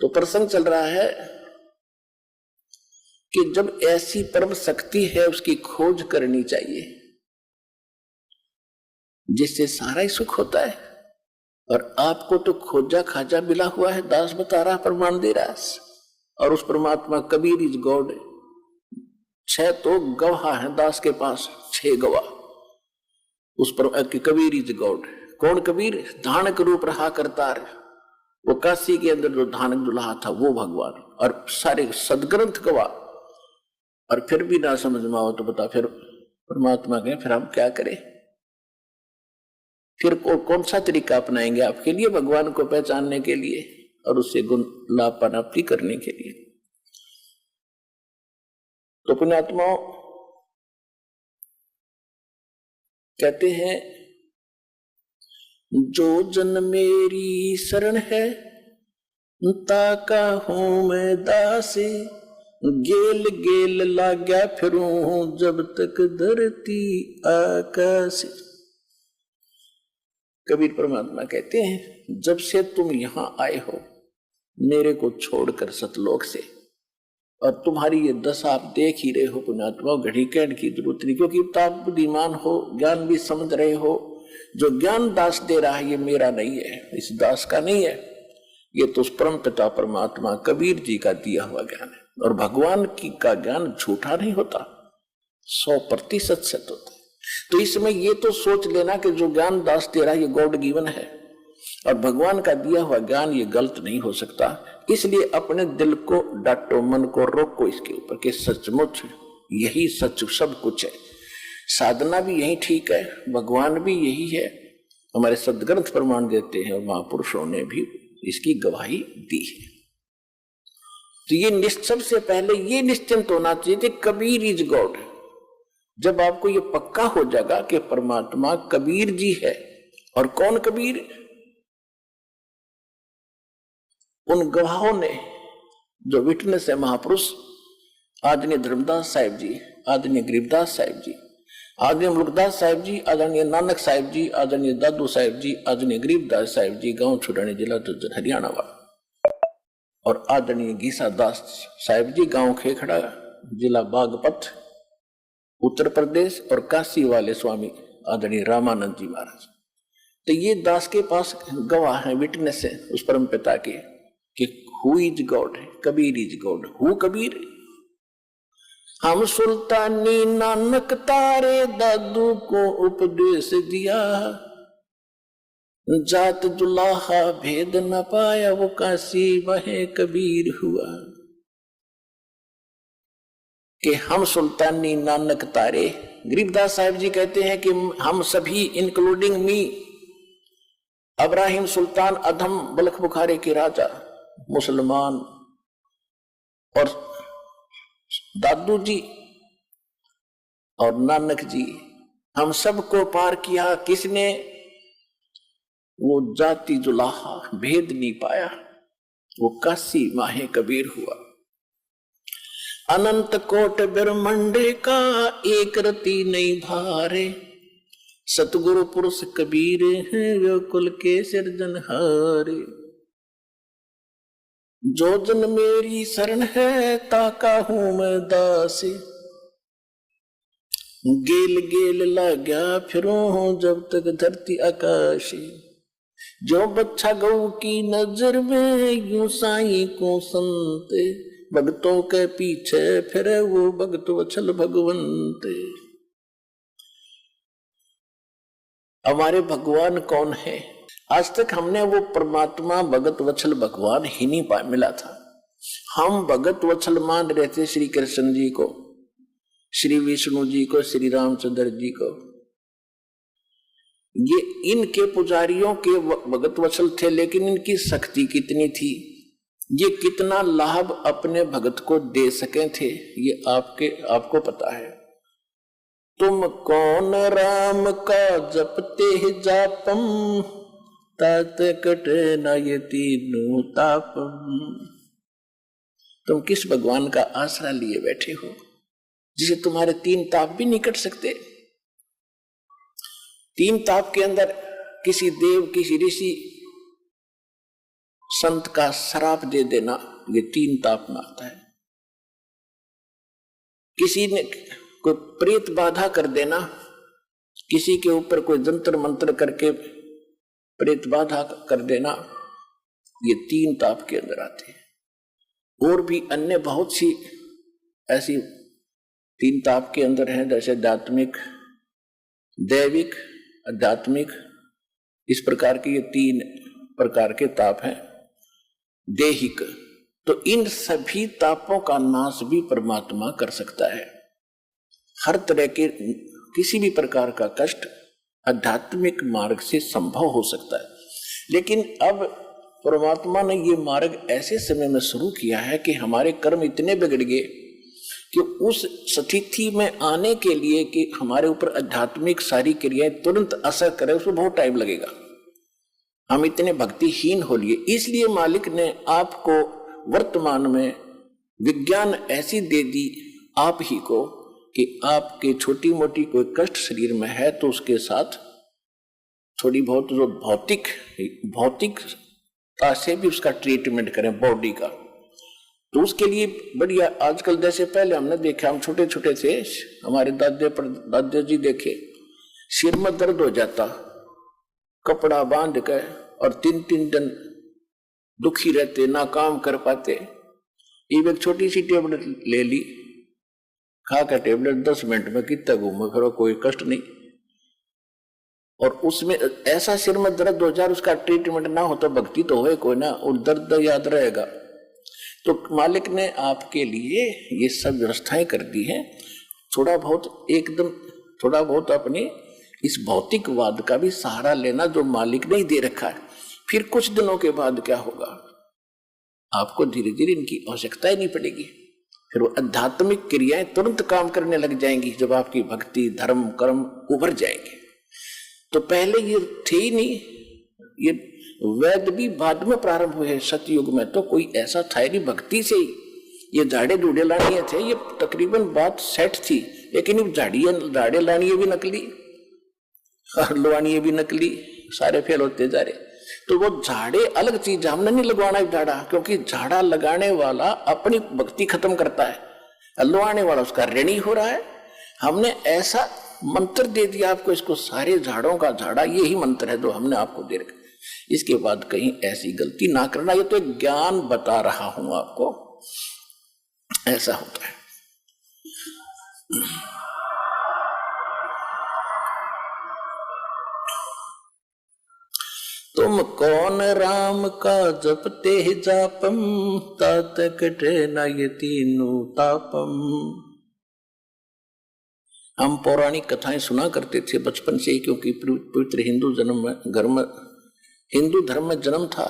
तो प्रसंग चल रहा है कि जब ऐसी परम शक्ति है उसकी खोज करनी चाहिए जिससे सारा ही सुख होता है। और आपको तो खोजा खाजा मिला हुआ है, दास बता रहा, प्रमाण दे रहा। और उस परमात्मा कबीर इज गॉड, 6 तो गवाह है दास के पास, 6 गवाह उस पर कबीर इज गॉड। कौन कबीर? धानक रूप रहा करतार, वो काशी के अंदर जो धानक दुल्हा था वो भगवान, और सारे सदग्रंथ गवाह। और फिर भी ना समझ में आओ तो बता, फिर परमात्मा कहे फिर हम क्या करें? फिर कौन सा तरीका अपनाएंगे आपके लिए, भगवान को पहचानने के लिए और उससे गुण लाभ प्राप्ति करने के लिए? तो पुण्यात्माओं कहते हैं, जो जन मेरी शरण है ताका हूं मैं दासे, गेल गेल लाग्या फिरूं जब तक धरती आकाश। कबीर परमात्मा कहते हैं, जब से तुम यहां आए हो मेरे को छोड़कर सतलोक से, और तुम्हारी ये दशा आप देख ही रहे हो पुण्यात्मा, घड़ी कहने की जरूरत नहीं, क्योंकि आप बुद्धिमान हो, ज्ञान भी समझ रहे हो। जो ज्ञान दास दे रहा है ये मेरा नहीं है, इस दास का नहीं है, ये तो उस परम पिता परमात्मा कबीर जी का दिया हुआ ज्ञान है। और भगवान की का ज्ञान झूठा नहीं होता, 100% सत्य होता है। तो इसमें ये तो सोच लेना कि जो ज्ञान दास दे रहा है ये गॉड गिवन है, और भगवान का दिया हुआ ज्ञान ये गलत नहीं हो सकता। इसलिए अपने दिल को डांटो, मन को रोको इसके ऊपर कि सचमुच यही सच सब कुछ है, साधना भी यही ठीक है, भगवान भी यही है, हमारे सदग्रंथ प्रमाण देते हैं और महापुरुषों ने भी इसकी गवाही दी है। तो ये सबसे पहले ये निश्चिंत होना चाहिए कि कबीर इज गॉड। जब आपको ये पक्का हो जाएगा कि परमात्मा कबीर जी है, और कौन कबीर? उन गवाहों ने जो विटनेस है, महापुरुष आदरणीय धर्मदास साहिब जी, आदरणीय गरीबदास साहिब जी, आदरणीय मुल्कदास साहिब जी, आदरणीय नानक साहिब जी, आदरणीय दादू साहिब जी, आदरणीय गरीबदास साहिब जी, गांव छुड़ानी जिला झज्जर हरियाणा वाला, और आदरणीय गीसा दास साहिब जी, गांव खेखड़ा जिला बागपत उत्तर प्रदेश, और काशी वाले स्वामी आदरणीय रामानंद जी महाराज। तो ये दास के पास गवाह है, विटनेस है उस परम पिता के कि हु इज गॉड है, Kabir is God. Who Kabir? हम सुल्तानी नानक तारे दादू को उपदेश दिया, जात जुलाहा भेद न पाया वो काशी वहे कबीर हुआ। कि हम सुल्तानी नानक तारे, गरीबदास साहिब जी कहते हैं कि हम सभी इंक्लूडिंग मी, अब्राहिम सुल्तान अधम बलख बुखारे के राजा, मुसलमान, और दादू जी और नानक जी, हम सबको पार किया किसने? वो जाति जुलाहा भेद नहीं पाया वो काशी माहे कबीर हुआ। अनंत कोट ब्रह्मंडे का एक रति नहीं भारे, सतगुरु पुरुष कबीर हैं जो कुल के सिरजनहारे। जो जन मेरी शरण है ताका हूं मैं दासी, गेल गेल लाग्या फिरूं जब तक धरती आकाशी। जो बच्चा गऊ की नजर में यूं साईं को संते, भगतों के पीछे फिरे वो भगत वत्सल भगवंते। हमारे भगवान कौन है? आज तक हमने वो परमात्मा भगत वत्सल भगवान ही नहीं मिला था। हम भगत वत्सल मान रहे थे श्री कृष्ण जी को, श्री विष्णु जी को, श्री रामचंद्र जी को। ये इनके पुजारियों के भगत वत्सल थे, लेकिन इनकी शक्ति कितनी थी, ये कितना लाभ अपने भगत को दे सके थे, ये आपको पता है। तुम कौन राम का जपते जापम, तात कटे न ये तीनों तापम। तुम किस भगवान का आसरा लिए बैठे हो जिसे तुम्हारे 3 ताप भी नहीं कट सकते? 3 ताप के अंदर किसी देव, किसी ऋषि संत का श्राप दे देना, ये 3 ताप में आता है। किसी ने कोई प्रेत बाधा कर देना, किसी के ऊपर कोई जंतर मंत्र करके प्रेत बाधा कर देना, ये 3 ताप के अंदर आते हैं। और भी अन्य बहुत सी ऐसी 3 ताप के अंदर हैं, जैसे आध्यात्मिक, दैविक, आध्यात्मिक, इस प्रकार के ये 3 प्रकार के ताप हैं। देहिक, तो इन सभी तापों का नाश भी परमात्मा कर सकता है। हर तरह के किसी भी प्रकार का कष्ट आध्यात्मिक मार्ग से संभव हो सकता है। लेकिन अब परमात्मा ने ये मार्ग ऐसे समय में शुरू किया है कि हमारे कर्म इतने बिगड़ गए कि उस स्थिति में आने के लिए कि हमारे ऊपर आध्यात्मिक सारी क्रियाएं तुरंत असर करें, उसमें बहुत टाइम लगेगा। हम इतने भक्तिहीन हो लिए, इसलिए मालिक ने आपको वर्तमान में विज्ञान ऐसी दे दी आप ही को कि आपके छोटी मोटी कोई कष्ट शरीर में है तो उसके साथ थोड़ी बहुत जो भौतिकता से भी उसका ट्रीटमेंट करें बॉडी का। तो उसके लिए बढ़िया, आजकल जैसे पहले हमने देखा, हम छोटे छोटे थे, हमारे दादा जी देखे, सिर में दर्द हो जाता, कपड़ा बांध कर और 3-3 दिन दुखी रहते, ना काम कर पाते। एक छोटी सी टेबलेट ले ली, खा कर टेबलेट 10 मिनट में कितना घूमो फिरो, कोई कष्ट नहीं। और उसमें ऐसा सिर में दर्द हो जाए, उसका ट्रीटमेंट ना हो तो भक्ति तो होए कोई ना, और दर्द याद रहेगा। तो मालिक ने आपके लिए ये सब व्यवस्थाएं कर दी हैं। थोड़ा बहुत अपने इस भौतिकवाद का भी सहारा लेना जो मालिक ने ही दे रखा है। फिर कुछ दिनों के बाद क्या होगा, आपको धीरे धीरे इनकी आवश्यकता ही नहीं पड़ेगी। फिर वो आध्यात्मिक क्रियाएं तुरंत काम करने लग जाएंगी जब आपकी भक्ति, धर्म, कर्म उभर जाएंगे। तो पहले ये थे ही नहीं, ये वेद भी बाद में प्रारंभ हुए। सतयुग में तो कोई ऐसा था ही नहीं, भक्ति से ही ये झाड़े ढूढ़े लानिए थे, ये तकरीबन बात सेट थी। लेकिन झाड़े लानिए भी नकली और लवानिए भी नकली, सारे फेल होते जा रहे। तो वो झाड़े अलग चीज, हमने नहीं लगवाना झाड़ा, क्योंकि झाड़ा लगाने वाला अपनी भक्ति खत्म करता है, लवाने वाला उसका ऋणी हो रहा है। हमने ऐसा मंत्र दे दिया आपको, इसको सारे झाड़ों का झाड़ा यही मंत्र है जो हमने आपको दे रखा। इसके बाद कहीं ऐसी गलती ना करना, ये तो एक ज्ञान बता रहा हूं आपको, ऐसा होता है। तुम कौन राम का जपते जापम, तात कटे न ये तीनों तापम। हम पौराणिक कथाएं सुना करते थे बचपन से ही, क्योंकि पवित्र हिंदू धर्म में जन्म था।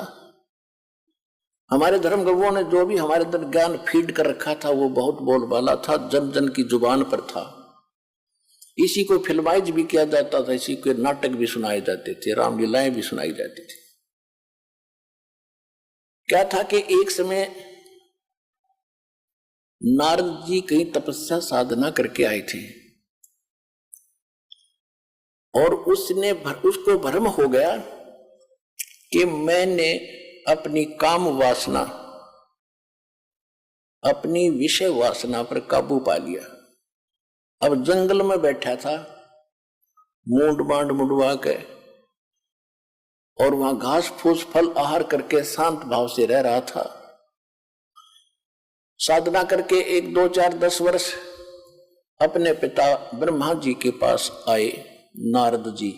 हमारे धर्म गुरुओं ने जो भी हमारे अंदर ज्ञान फीड कर रखा था वो बहुत बोलबाला था, जन जन की जुबान पर था। इसी को फिल्माइज भी किया जाता था, इसी को नाटक भी सुनाए जाते थे, रामलीलाएं भी सुनाई जाती थी। क्या था कि एक समय नारद जी कहीं तपस्या साधना करके आए थे और उसको भ्रम हो गया कि मैंने अपनी काम वासना, अपनी विषय वासना पर काबू पा लिया। अब जंगल में बैठा था, मूंड बांड मुंडवा के, और वहां घास फूस फल आहार करके शांत भाव से रह रहा था। साधना करके 1, 2, 4, 10 वर्ष अपने पिता ब्रह्मा जी के पास आए नारद जी,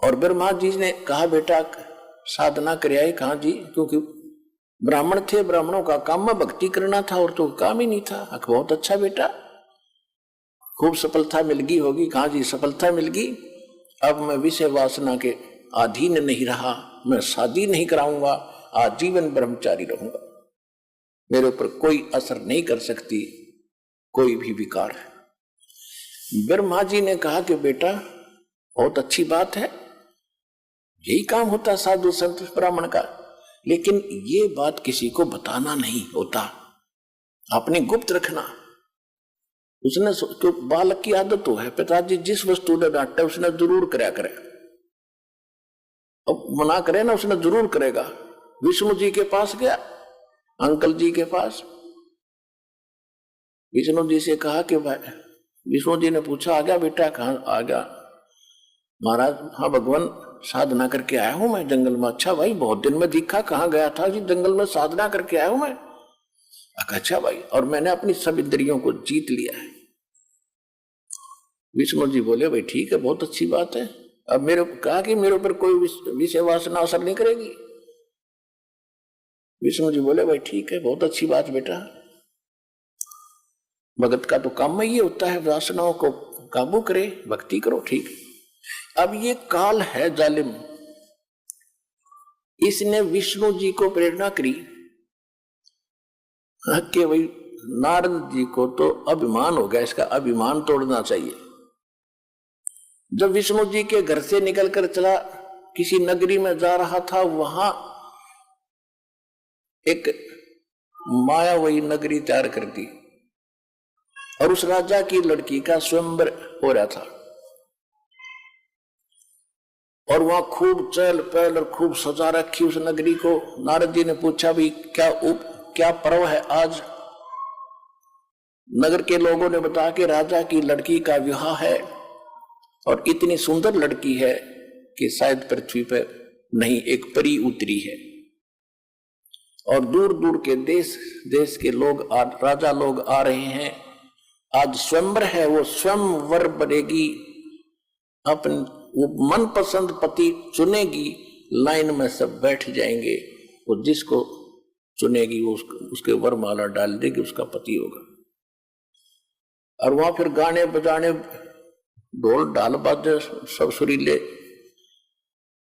और ब्रह्मा जी ने कहा बेटा साधना करे। कहा जी, क्योंकि ब्राह्मण थे, ब्राह्मणों का काम में भक्ति करना था और तो काम ही नहीं था। बहुत अच्छा बेटा, खूब सफलता मिल गई होगी। कहा जी सफलता मिल गई, अब मैं विषय वासना के अधीन नहीं रहा, मैं शादी नहीं कराऊंगा, आजीवन ब्रह्मचारी रहूंगा, मेरे ऊपर कोई असर नहीं कर सकती कोई भी विकार। ब्रह्मा जी ने कहा कि बेटा बहुत अच्छी बात है, यही काम होता साधु संत ब्राह्मण का, लेकिन ये बात किसी को बताना नहीं होता, आपने गुप्त रखना। उसने तो बालक की आदत तो है, पिताजी जिस वस्तु ने डांटा उसने जरूर कराया करे, अब मना करे ना, उसने जरूर करेगा। विष्णु जी के पास गया, अंकल जी के पास, विष्णु जी से कहा कि भाई, विष्णु जी ने पूछा आ गया बेटा? कहाँ आ गया महाराज? हाँ भगवान, साधना करके आया हूं मैं जंगल में। अच्छा भाई, बहुत दिन में दिखा, कहाँ गया था? जी जंगल में साधना करके आया हूं मैं। अच्छा भाई, और मैंने अपनी सब इंद्रियों को जीत लिया है। विष्णु जी बोले भाई ठीक है, बहुत अच्छी बात है। अब मेरे कहा कि मेरे ऊपर कोई विषय वासना असर नहीं करेगी। विष्णु जी बोले भाई ठीक है, बहुत अच्छी बात बेटा, भगत का तो काम में ये होता है वासनाओं को काबू करे, भक्ति करो, ठीक। अब ये काल है जालिम, इसने विष्णु जी को प्रेरणा करी कि भाई नारद जी को तो अभिमान हो गया, इसका अभिमान तोड़ना चाहिए। जब विष्णु जी के घर से निकलकर चला, किसी नगरी में जा रहा था, वहां एक मायावी नगरी तैयार कर दी और उस राजा की लड़की का स्वयंवर हो रहा था और वहां खूब चहल पहल और खूब सजा रखी उस नगरी को। नारद जी ने पूछा भी क्या पर्व है आज? नगर के लोगों ने बताया कि राजा की लड़की का विवाह है और इतनी सुंदर लड़की है कि शायद पृथ्वी पर नहीं एक परी उतरी है। और दूर दूर के देश के लोग राजा लोग आ रहे हैं, आज स्वयंवर है, वो स्वयंवर बनेगी, अपने वो मनपसंद पति चुनेगी, लाइन में सब बैठ जाएंगे, वो जिसको चुनेगी वो उसके वरमाला डाल देगी, उसका पति होगा। और वहां फिर गाने बजाने, ढोल ढाल बाजे सब सुरीले।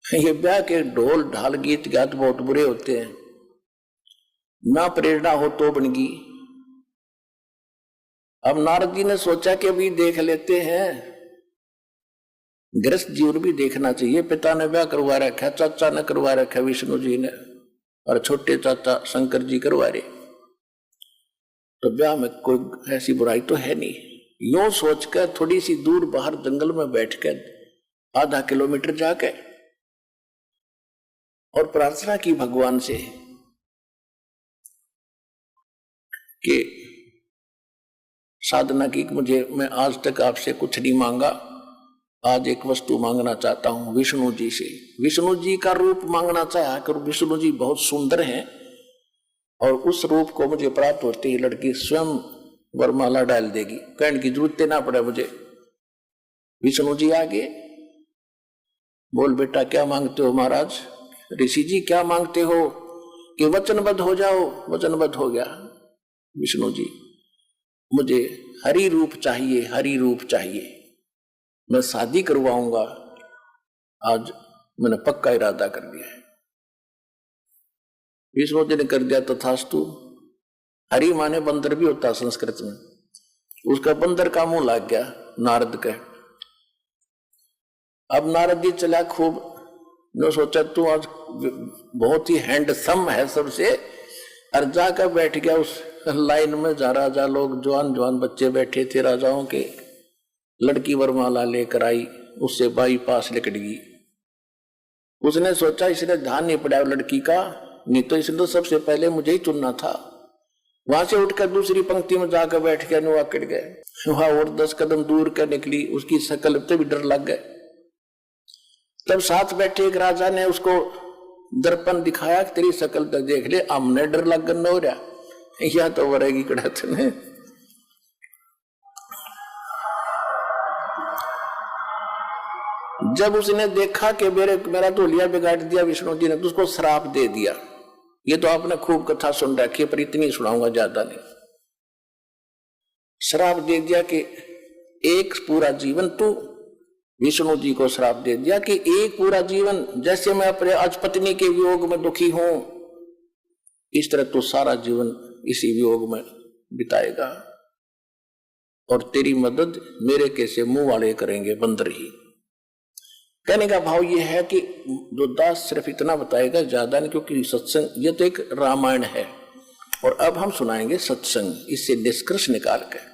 ये ब्याह के ढोल ढाल गीत गात बहुत बुरे होते हैं, ना प्रेरणा हो तो बनगी। अब नारद जी ने सोचा कि अभी देख लेते हैं, गृहस्थ जीवन भी देखना चाहिए। पिता ने ब्याह करवा रखा, चाचा ने करवा रखा विष्णु जी ने, और छोटे चाचा शंकर जी करवा रहे, तो ब्याह में कोई ऐसी बुराई तो है नहीं। यूं सोचकर थोड़ी सी दूर बाहर जंगल में बैठकर आधा किलोमीटर जाकर और प्रार्थना की भगवान से कि साधना की, मैं आज तक आपसे कुछ नहीं मांगा, आज एक वस्तु मांगना चाहता हूं विष्णु जी से। विष्णु जी का रूप मांगना चाहा कर, विष्णु जी बहुत सुंदर हैं और उस रूप को मुझे प्राप्त होते ही लड़की स्वयं वरमाला डाल देगी, कहने की जरूरत ना पड़े मुझे। विष्णु जी आगे बोल बेटा क्या मांगते हो? महाराज ऋषि जी क्या मांगते हो? कि वचनबद्ध हो जाओ। वचनबद्ध हो गया विष्णु जी, मुझे हरि रूप चाहिए, हरि रूप चाहिए, मैं शादी करवाऊंगा, आज मैंने पक्का इरादा कर दिया है। विष्णु जी ने कर दिया तथास्तु। हरि माने बंदर भी होता संस्कृत में, उसका बंदर का मुंह लग गया नारद का। अब नारद जी चला खूब, ने सोचा तू आज बहुत ही हैंडसम है सबसे, और जाकर बैठ गया उस लाइन में जहाँ राजा लोग, जवान जवान बच्चे बैठे थे राजाओं के। लड़की वरमाला लेकर आई, उससे बाईपास लिकट गई। उसने सोचा इसने ध्यान नहीं पड़ा लड़की का, नहीं तो इसने तो सबसे पहले मुझे ही चुनना था। वहां से उठकर दूसरी पंक्ति में जाकर बैठ गया, नुआ कट गए। वहां और 10 कदम दूर कर निकली, उसकी शकल पे भी डर लग गए। तब साथ बैठे एक राजा ने उसको दर्पण दिखाया, तेरी शकल तक देख ले, हमने डर लग गन हो रहा, या तो वरेगी कड़त ने। जब उसने देखा कि मेरा तो लिया बिगाड़ दिया विष्णु जी ने, तो उसको श्राप दे दिया। ये तो आपने खूब कथा सुन रखी है, पर इतनी सुनाऊंगा, ज्यादा नहीं। श्राप दे दिया कि एक पूरा जीवन, तू विष्णु जी को श्राप दे दिया कि एक पूरा जीवन जैसे मैं अपने आज पत्नी के वियोग में दुखी हूं, इस तरह तू सारा जीवन इसी वियोग में बिताएगा, और तेरी मदद मेरे कैसे मुंह वाले करेंगे, बंदर ही। कहने का भाव यह है कि जो दास सिर्फ इतना बताएगा, ज्यादा नहीं, क्योंकि सत्संग ये तो एक रामायण है और अब हम सुनाएंगे सत्संग, इससे निष्कर्ष निकाल कर।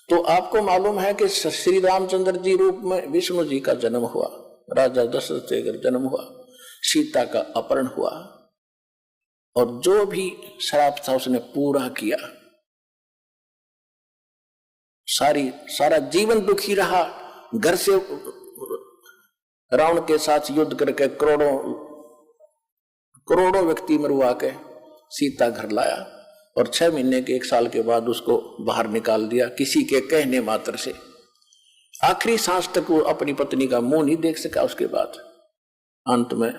तो आपको मालूम है कि श्री रामचंद्र जी रूप में विष्णु जी का जन्म हुआ, राजा दशरथ से जन्म हुआ। सीता का अपहरण हुआ और जो भी श्राप था उसने पूरा किया। सारा जीवन दुखी रहा, घर से रावण के साथ युद्ध करके करोड़ों व्यक्ति मरवा के सीता घर लाया और 6 महीने के 1 साल के बाद उसको बाहर निकाल दिया किसी के कहने मात्र से। आखिरी सांस तक वो अपनी पत्नी का मुंह नहीं देख सका। उसके बाद अंत में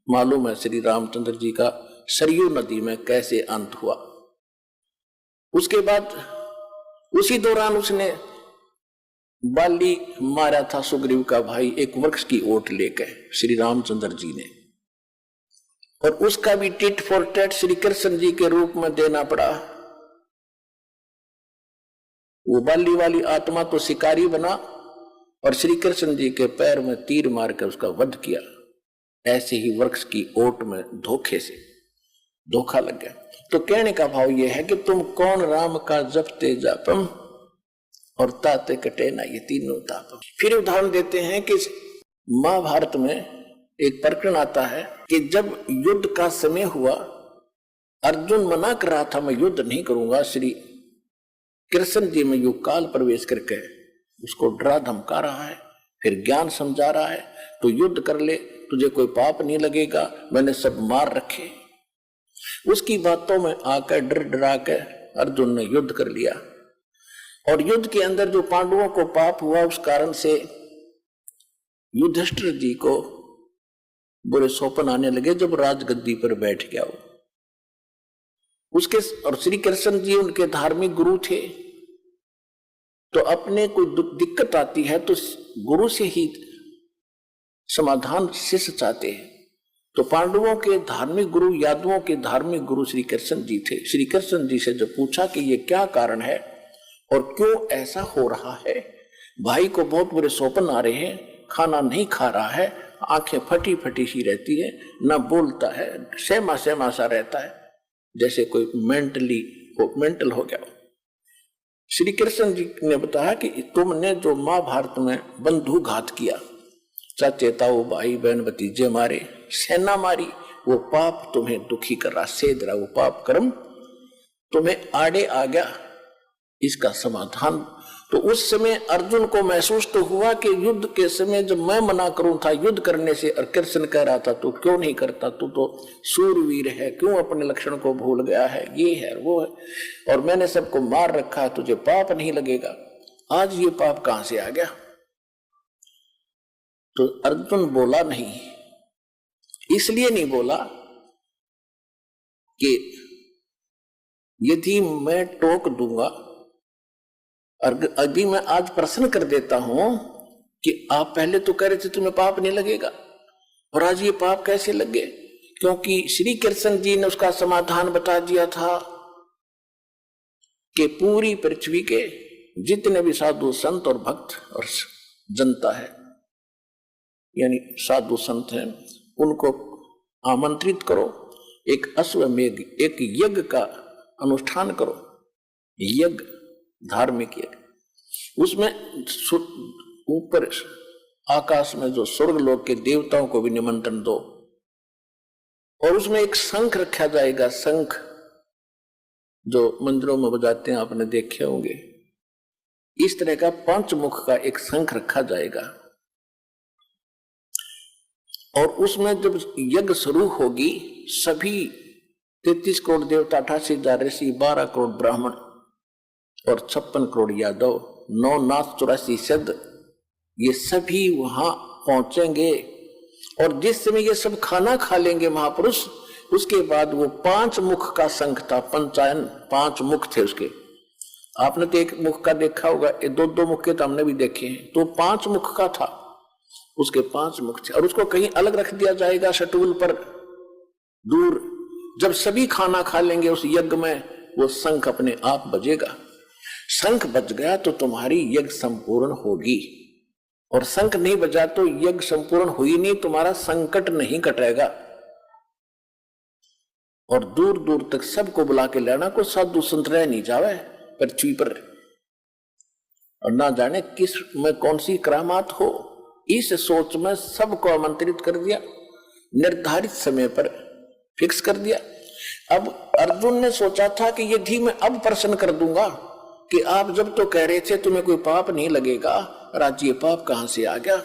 मालूम है श्री रामचंद्र जी का सरयू नदी में कैसे अंत हुआ। उसके बाद उसी दौरान उसने बाली मारा था सुग्रीव का भाई एक वृक्ष की ओट लेकर श्री रामचंद्र जी ने, और उसका भी tit for tat Shri Krishna ji के रूप में देना पड़ा। वो बाली वाली आत्मा तो शिकारी बना और श्री कृष्ण जी के पैर में तीर मार कर उसका वध किया। ऐसे ही वृक्ष की ओट में धोखे से धोखा लग गया। तो कहने का भाव यह है कि तुम कौन राम का जपते जापम और ताते कटे ना ये तीनों तापम। फिर उदाहरण देते हैं कि महाभारत में एक प्रकरण आता है कि जब युद्ध का समय हुआ, अर्जुन मना कर रहा था मैं युद्ध नहीं करूंगा, श्री कृष्ण जी में युग काल प्रवेश करके उसको डरा धमका रहा है, फिर ज्ञान समझा रहा है, तो युद्ध कर ले, तुझे कोई पाप नहीं लगेगा, मैंने सब मार रखे। उसकी बातों में आकर डर डरा के अर्जुन ने युद्ध कर लिया और युद्ध के अंदर जो पांडवों को पाप हुआ उस कारण से युधिष्ठिर जी को बुरे सौपन आने लगे। जब राजगद्दी पर बैठ गया वो उसके, और श्री कृष्ण जी उनके धार्मिक गुरु थे, तो अपने कोई दिक्कत आती है तो गुरु से ही समाधान शिष्य चाहते हैं। तो पांडवों के धार्मिक गुरु, यादवों के धार्मिक गुरु श्री कृष्ण जी थे। श्री कृष्ण जी से जब पूछा कि ये क्या कारण है और क्यों ऐसा हो रहा है, भाई को बहुत बुरे सौपन आ रहे हैं, खाना नहीं खा रहा है, आंखें फटी फटी सी रहती है, ना बोलता है, सहमा सा रहता है, जैसे कोई मेंटल हो गया। श्री कृष्ण जी ने बताया कि तुमने जो महाभारत में बंधु घात किया, चाचे ताऊ भाई बहन भतीजे मारे, सेना मारी, वो पाप तुम्हें दुखी कर रहा, सेध रहा, वो पाप कर्म तुम्हें आड़े आ गया, इसका समाधान। तो उस समय अर्जुन को महसूस तो हुआ कि युद्ध के समय जब मैं मना करूं था युद्ध करने से, और कृष्ण कह रहा था तू क्यों नहीं करता, तू तो सूरवीर है, क्यों अपने लक्षण को भूल गया है, ये है वो है, और मैंने सबको मार रखा है, तुझे पाप नहीं लगेगा। आज ये पाप कहां से आ गया? तो अर्जुन बोला नहीं, इसलिए नहीं बोला कि यदि मैं टोक दूंगा, अभी मैं आज प्रश्न कर देता हूं कि आप पहले तो कह रहे थे तुम्हें पाप नहीं लगेगा, और आज ये पाप कैसे लग गए? क्योंकि श्री कृष्ण जी ने उसका समाधान बता दिया था कि पूरी पृथ्वी के जितने भी साधु संत और भक्त और जनता है, यानी साधु संत हैं, उनको आमंत्रित करो, एक अश्वमेध, एक यज्ञ का अनुष्ठान करो, यज्ञ, धार्मिक यज्ञ। उसमें ऊपर आकाश में जो स्वर्ग लोक के देवताओं को भी निमंत्रण दो, और उसमें एक शंख रखा जाएगा, शंख जो मंदिरों में बजाते हैं, आपने देखे होंगे, इस तरह का 5 मुख का एक शंख रखा जाएगा। और उसमें जब यज्ञ शुरू होगी, सभी 33 करोड़ देवता, 88,000 ऋषि, 12 करोड़ ब्राह्मण और 56 करोड़ यादव, 9 नाथ 84 सिद्ध, ये सभी वहां पहुंचेंगे। और जिस समय ये सब खाना खा लेंगे महापुरुष, उसके बाद वो 5 मुख का शंख था, पंचायन 5 मुख थे उसके। आपने तो एक मुख का देखा होगा, 2-2 मुख के तो हमने भी देखे हैं, तो 5 मुख का था, उसके 5 मुख थे। और उसको कहीं अलग रख दिया जाएगा शटूल पर दूर। जब सभी खाना खा लेंगे उस यज्ञ में, वो शंख अपने आप बजेगा। शंख बज गया तो तुम्हारी यज्ञ संपूर्ण होगी, और शंख नहीं बजा तो यज्ञ संपूर्ण हुई नहीं, तुम्हारा संकट नहीं कटेगा। और दूर दूर तक सबको बुला के लाना, को साधु संत रह नहीं जावे पृथ्वी पर, और ना जाने किस में कौन सी करामात हो। इस सोच में सबको आमंत्रित कर दिया। निर्धारित समय पर फिक्स कर दिया। अब अर्जुन ने सोचा था कि यदि मैं अब प्रश्न कर दूंगा कि आप जब तो कह रहे थे तुम्हें कोई पाप नहीं लगेगा, राज्य ये पाप कहां से आ गया,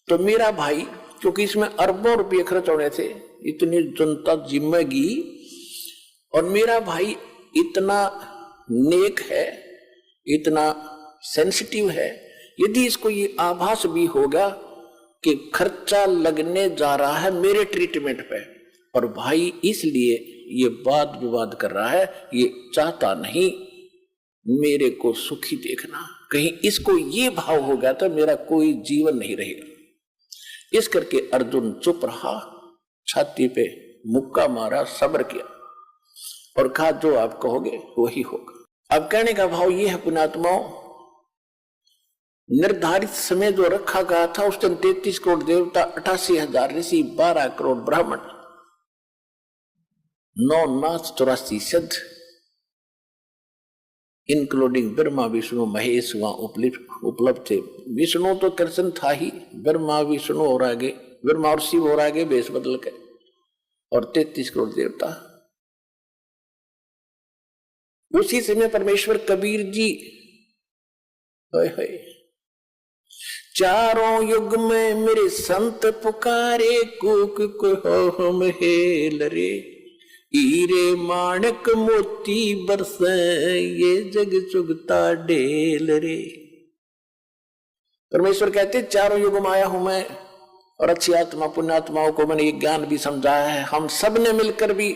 तो मेरा भाई, क्योंकि इसमें अरबों रुपये खर्च होने थे, इतनी जनता जिम्मेगी, और मेरा भाई इतना नेक है, इतना सेंसिटिव है, यदि इसको ये आभास भी होगा कि खर्चा लगने जा रहा है मेरे ट्रीटमेंट पे, और भाई इसलिए ये वाद विवाद कर रहा है, ये चाहता नहीं मेरे को सुखी देखना, कहीं इसको ये भाव हो गया तो मेरा कोई जीवन नहीं रहेगा। इस करके अर्जुन चुप रहा, छाती पे मुक्का मारा, सब्र किया और कहा जो आप कहोगे वही होगा। अब कहने का भाव ये है पुण्यात्माओं, निर्धारित समय जो रखा गया था उस दिन 33 करोड़ देवता, 88,000 ऋषि, 12 करोड़ ब्राह्मण, 9 नाथ, 84 सिद्ध, इंक्लूडिंग ब्रह्मा विष्णु महेश वहां उपलब्ध थे। विष्णु तो कृष्ण था ही, ब्रह्मा विष्णु और आगे ब्रह्मा और शिव और आगे बेस बदल के, और 33 करोड़ देवता। उसी समय परमेश्वर कबीर जी चारों युग में मेरे संत पुकारे, कूक को हम हेल रे, हीरे माणक मोती बरसे, ये जग चुगता ढेल रे। परमेश्वर कहते चारों युग में आया हूं मैं, और अच्छी आत्मा पुण्यात्माओं को मैंने ये ज्ञान भी समझाया है। हम सब ने मिलकर भी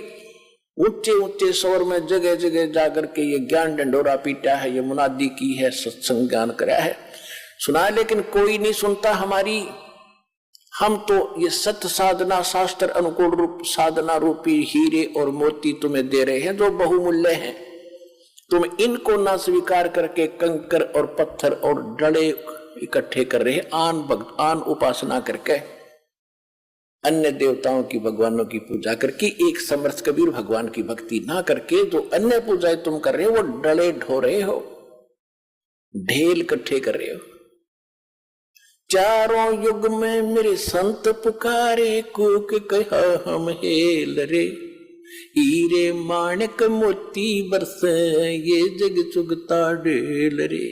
ऊंचे ऊंचे स्वर में जगह जगह जाकर के ये ज्ञान डंडोरा पीटा है, ये मुनादी की है, सत्संग ज्ञान कराया है, सुना है, लेकिन कोई नहीं सुनता हमारी। हम तो ये सत्य साधना शास्त्र अनुकूल रूप साधना रूपी हीरे और मोती तुम्हें दे रहे हैं जो बहुमूल्य हैं। तुम इनको ना स्वीकार करके कंकर और पत्थर और डले इकट्ठे कर रहे हैं, आन उपासना करके, अन्य देवताओं की भगवानों की पूजा करके, एक समर्थ कबीर भगवान की भक्ति ना करके जो अन्य पूजाएं तुम कर रहे हो वो डले ढो रहे हो, ढेल इकट्ठे कर रहे हो। चारों युग में मेरे संत पुकारे, कूक कहा हम हेल रे, हीरे माणक मोती बरसे, ये जग चुगता ढेल रे।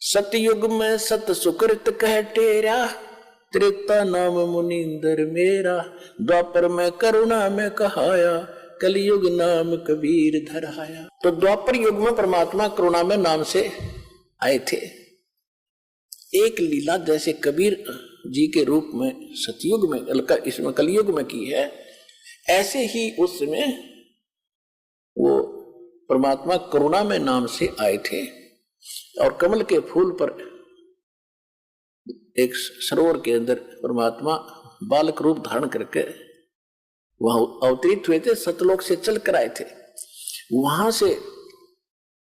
सतयुग में सत सुकृत कह टेरा, त्रेता नाम मुनिंदर मेरा, द्वापर में करुणा में कहाया, कलयुग नाम कबीर धराया। तो द्वापर युग में परमात्मा करुणा में नाम से आए थे। एक लीला जैसे कबीर जी के रूप में सतयुग में, इसमें कलयुग में की है, ऐसे ही उस समय वो परमात्मा करुणा में नाम से आए थे, और कमल के फूल पर एक सरोवर के अंदर परमात्मा बालक रूप धारण करके वहां अवतरित हुए थे, सतलोक से चल कर आए थे। वहां से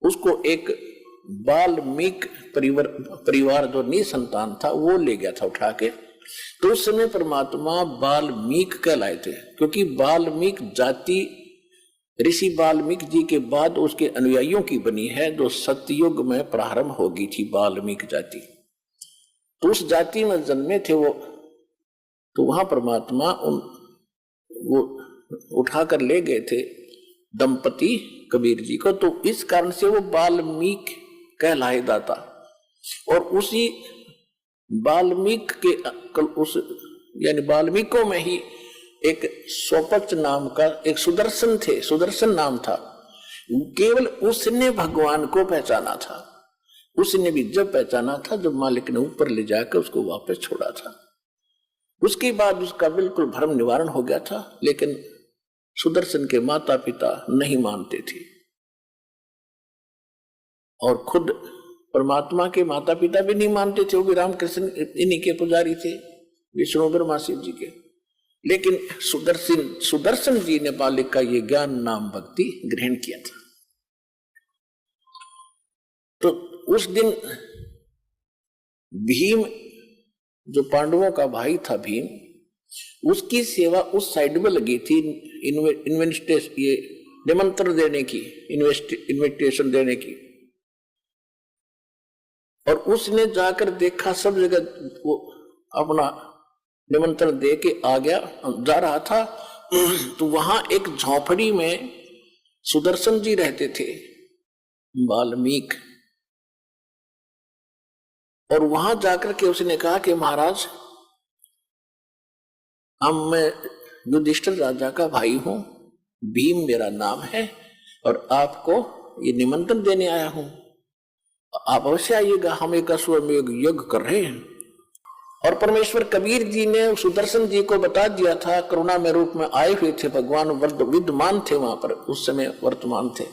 उसको एक वाल्मीकि परिवार जो निसंतान था वो ले गया था उठा के। तो उस समय परमात्मा वाल्मीकि कहलाए थे, क्योंकि वाल्मीकि जाति ऋषि वाल्मीकि जी के बाद उसके अनुयायियों की बनी है, जो सतयुग में प्रारंभ होगी थी वाल्मीकि जाति। तो उस जाति में जन्मे थे वो, तो वहां परमात्मा वो उठाकर ले गए थे दंपति कबीर जी को, तो इस कारण से वो वाल्मीकि कहलाए दाता। और उसी वाल्मीकि के उस यानी वाल्मीकियों में ही एक स्वपच नाम का एक सुदर्शन थे, सुदर्शन नाम था, केवल उसने भगवान को पहचाना था। उसने भी जब पहचाना था जब मालिक ने ऊपर ले जाकर उसको वापस छोड़ा था। उसके बाद उसका बिल्कुल भ्रम निवारण हो गया था, लेकिन सुदर्शन के माता पिता नहीं मानते थे, और खुद परमात्मा के माता पिता भी नहीं मानते थे, वो भी रामकृष्ण इन्हीं के पुजारी थे, विष्णु ब्रह्मा शिव जी के। लेकिन सुदर्शन जी ने बालिक का ये ज्ञान नाम भक्ति ग्रहण किया था। तो उस दिन भीम जो पांडवों का भाई था भीम, उसकी सेवा उस साइड में लगी थी ये निमंत्रण देने की, इन्विटेशन देने की। और उसने जाकर देखा सब जगह वो अपना निमंत्रण दे के आ गया, जा रहा था तो वहां एक झोपड़ी में सुदर्शन जी रहते थे, वाल्मीकि। और वहां जाकर के उसने कहा कि महाराज, मैं युधिष्ठिर राजा का भाई हूं, भीम मेरा नाम है, और आपको ये निमंत्रण देने आया हूं, आप अवश्य आइएगा, हम एक अश्वमेध यज्ञ कर रहे हैं। और परमेश्वर कबीर जी ने सुदर्शन जी को बता दिया था, करुणा में रूप में आए हुए थे, भगवान विद्यमान थे वहां पर, उस समय वर्तमान थे,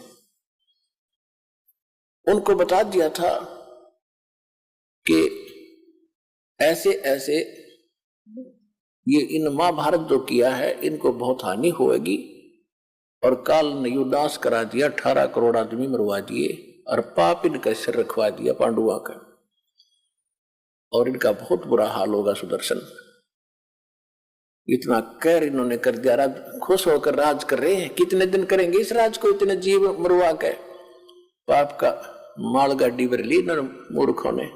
उनको बता दिया था कि ऐसे ऐसे ये इन महाभारत जो किया है इनको बहुत हानि होगी, और काल ने युदास करा दिया, 18 करोड़ आदमी मरवा दिए, और पाप इनका सिर रखवा दिया पांडुआ का, और इनका बहुत बुरा हाल होगा सुदर्शन। इतना कर इन्होंने कर दिया, राज खुश होकर राज कर रहे हैं, कितने दिन करेंगे इस राज को, इतने जीव मरवा के, पाप का माल गाड़ी भर ली मूर्खों ने।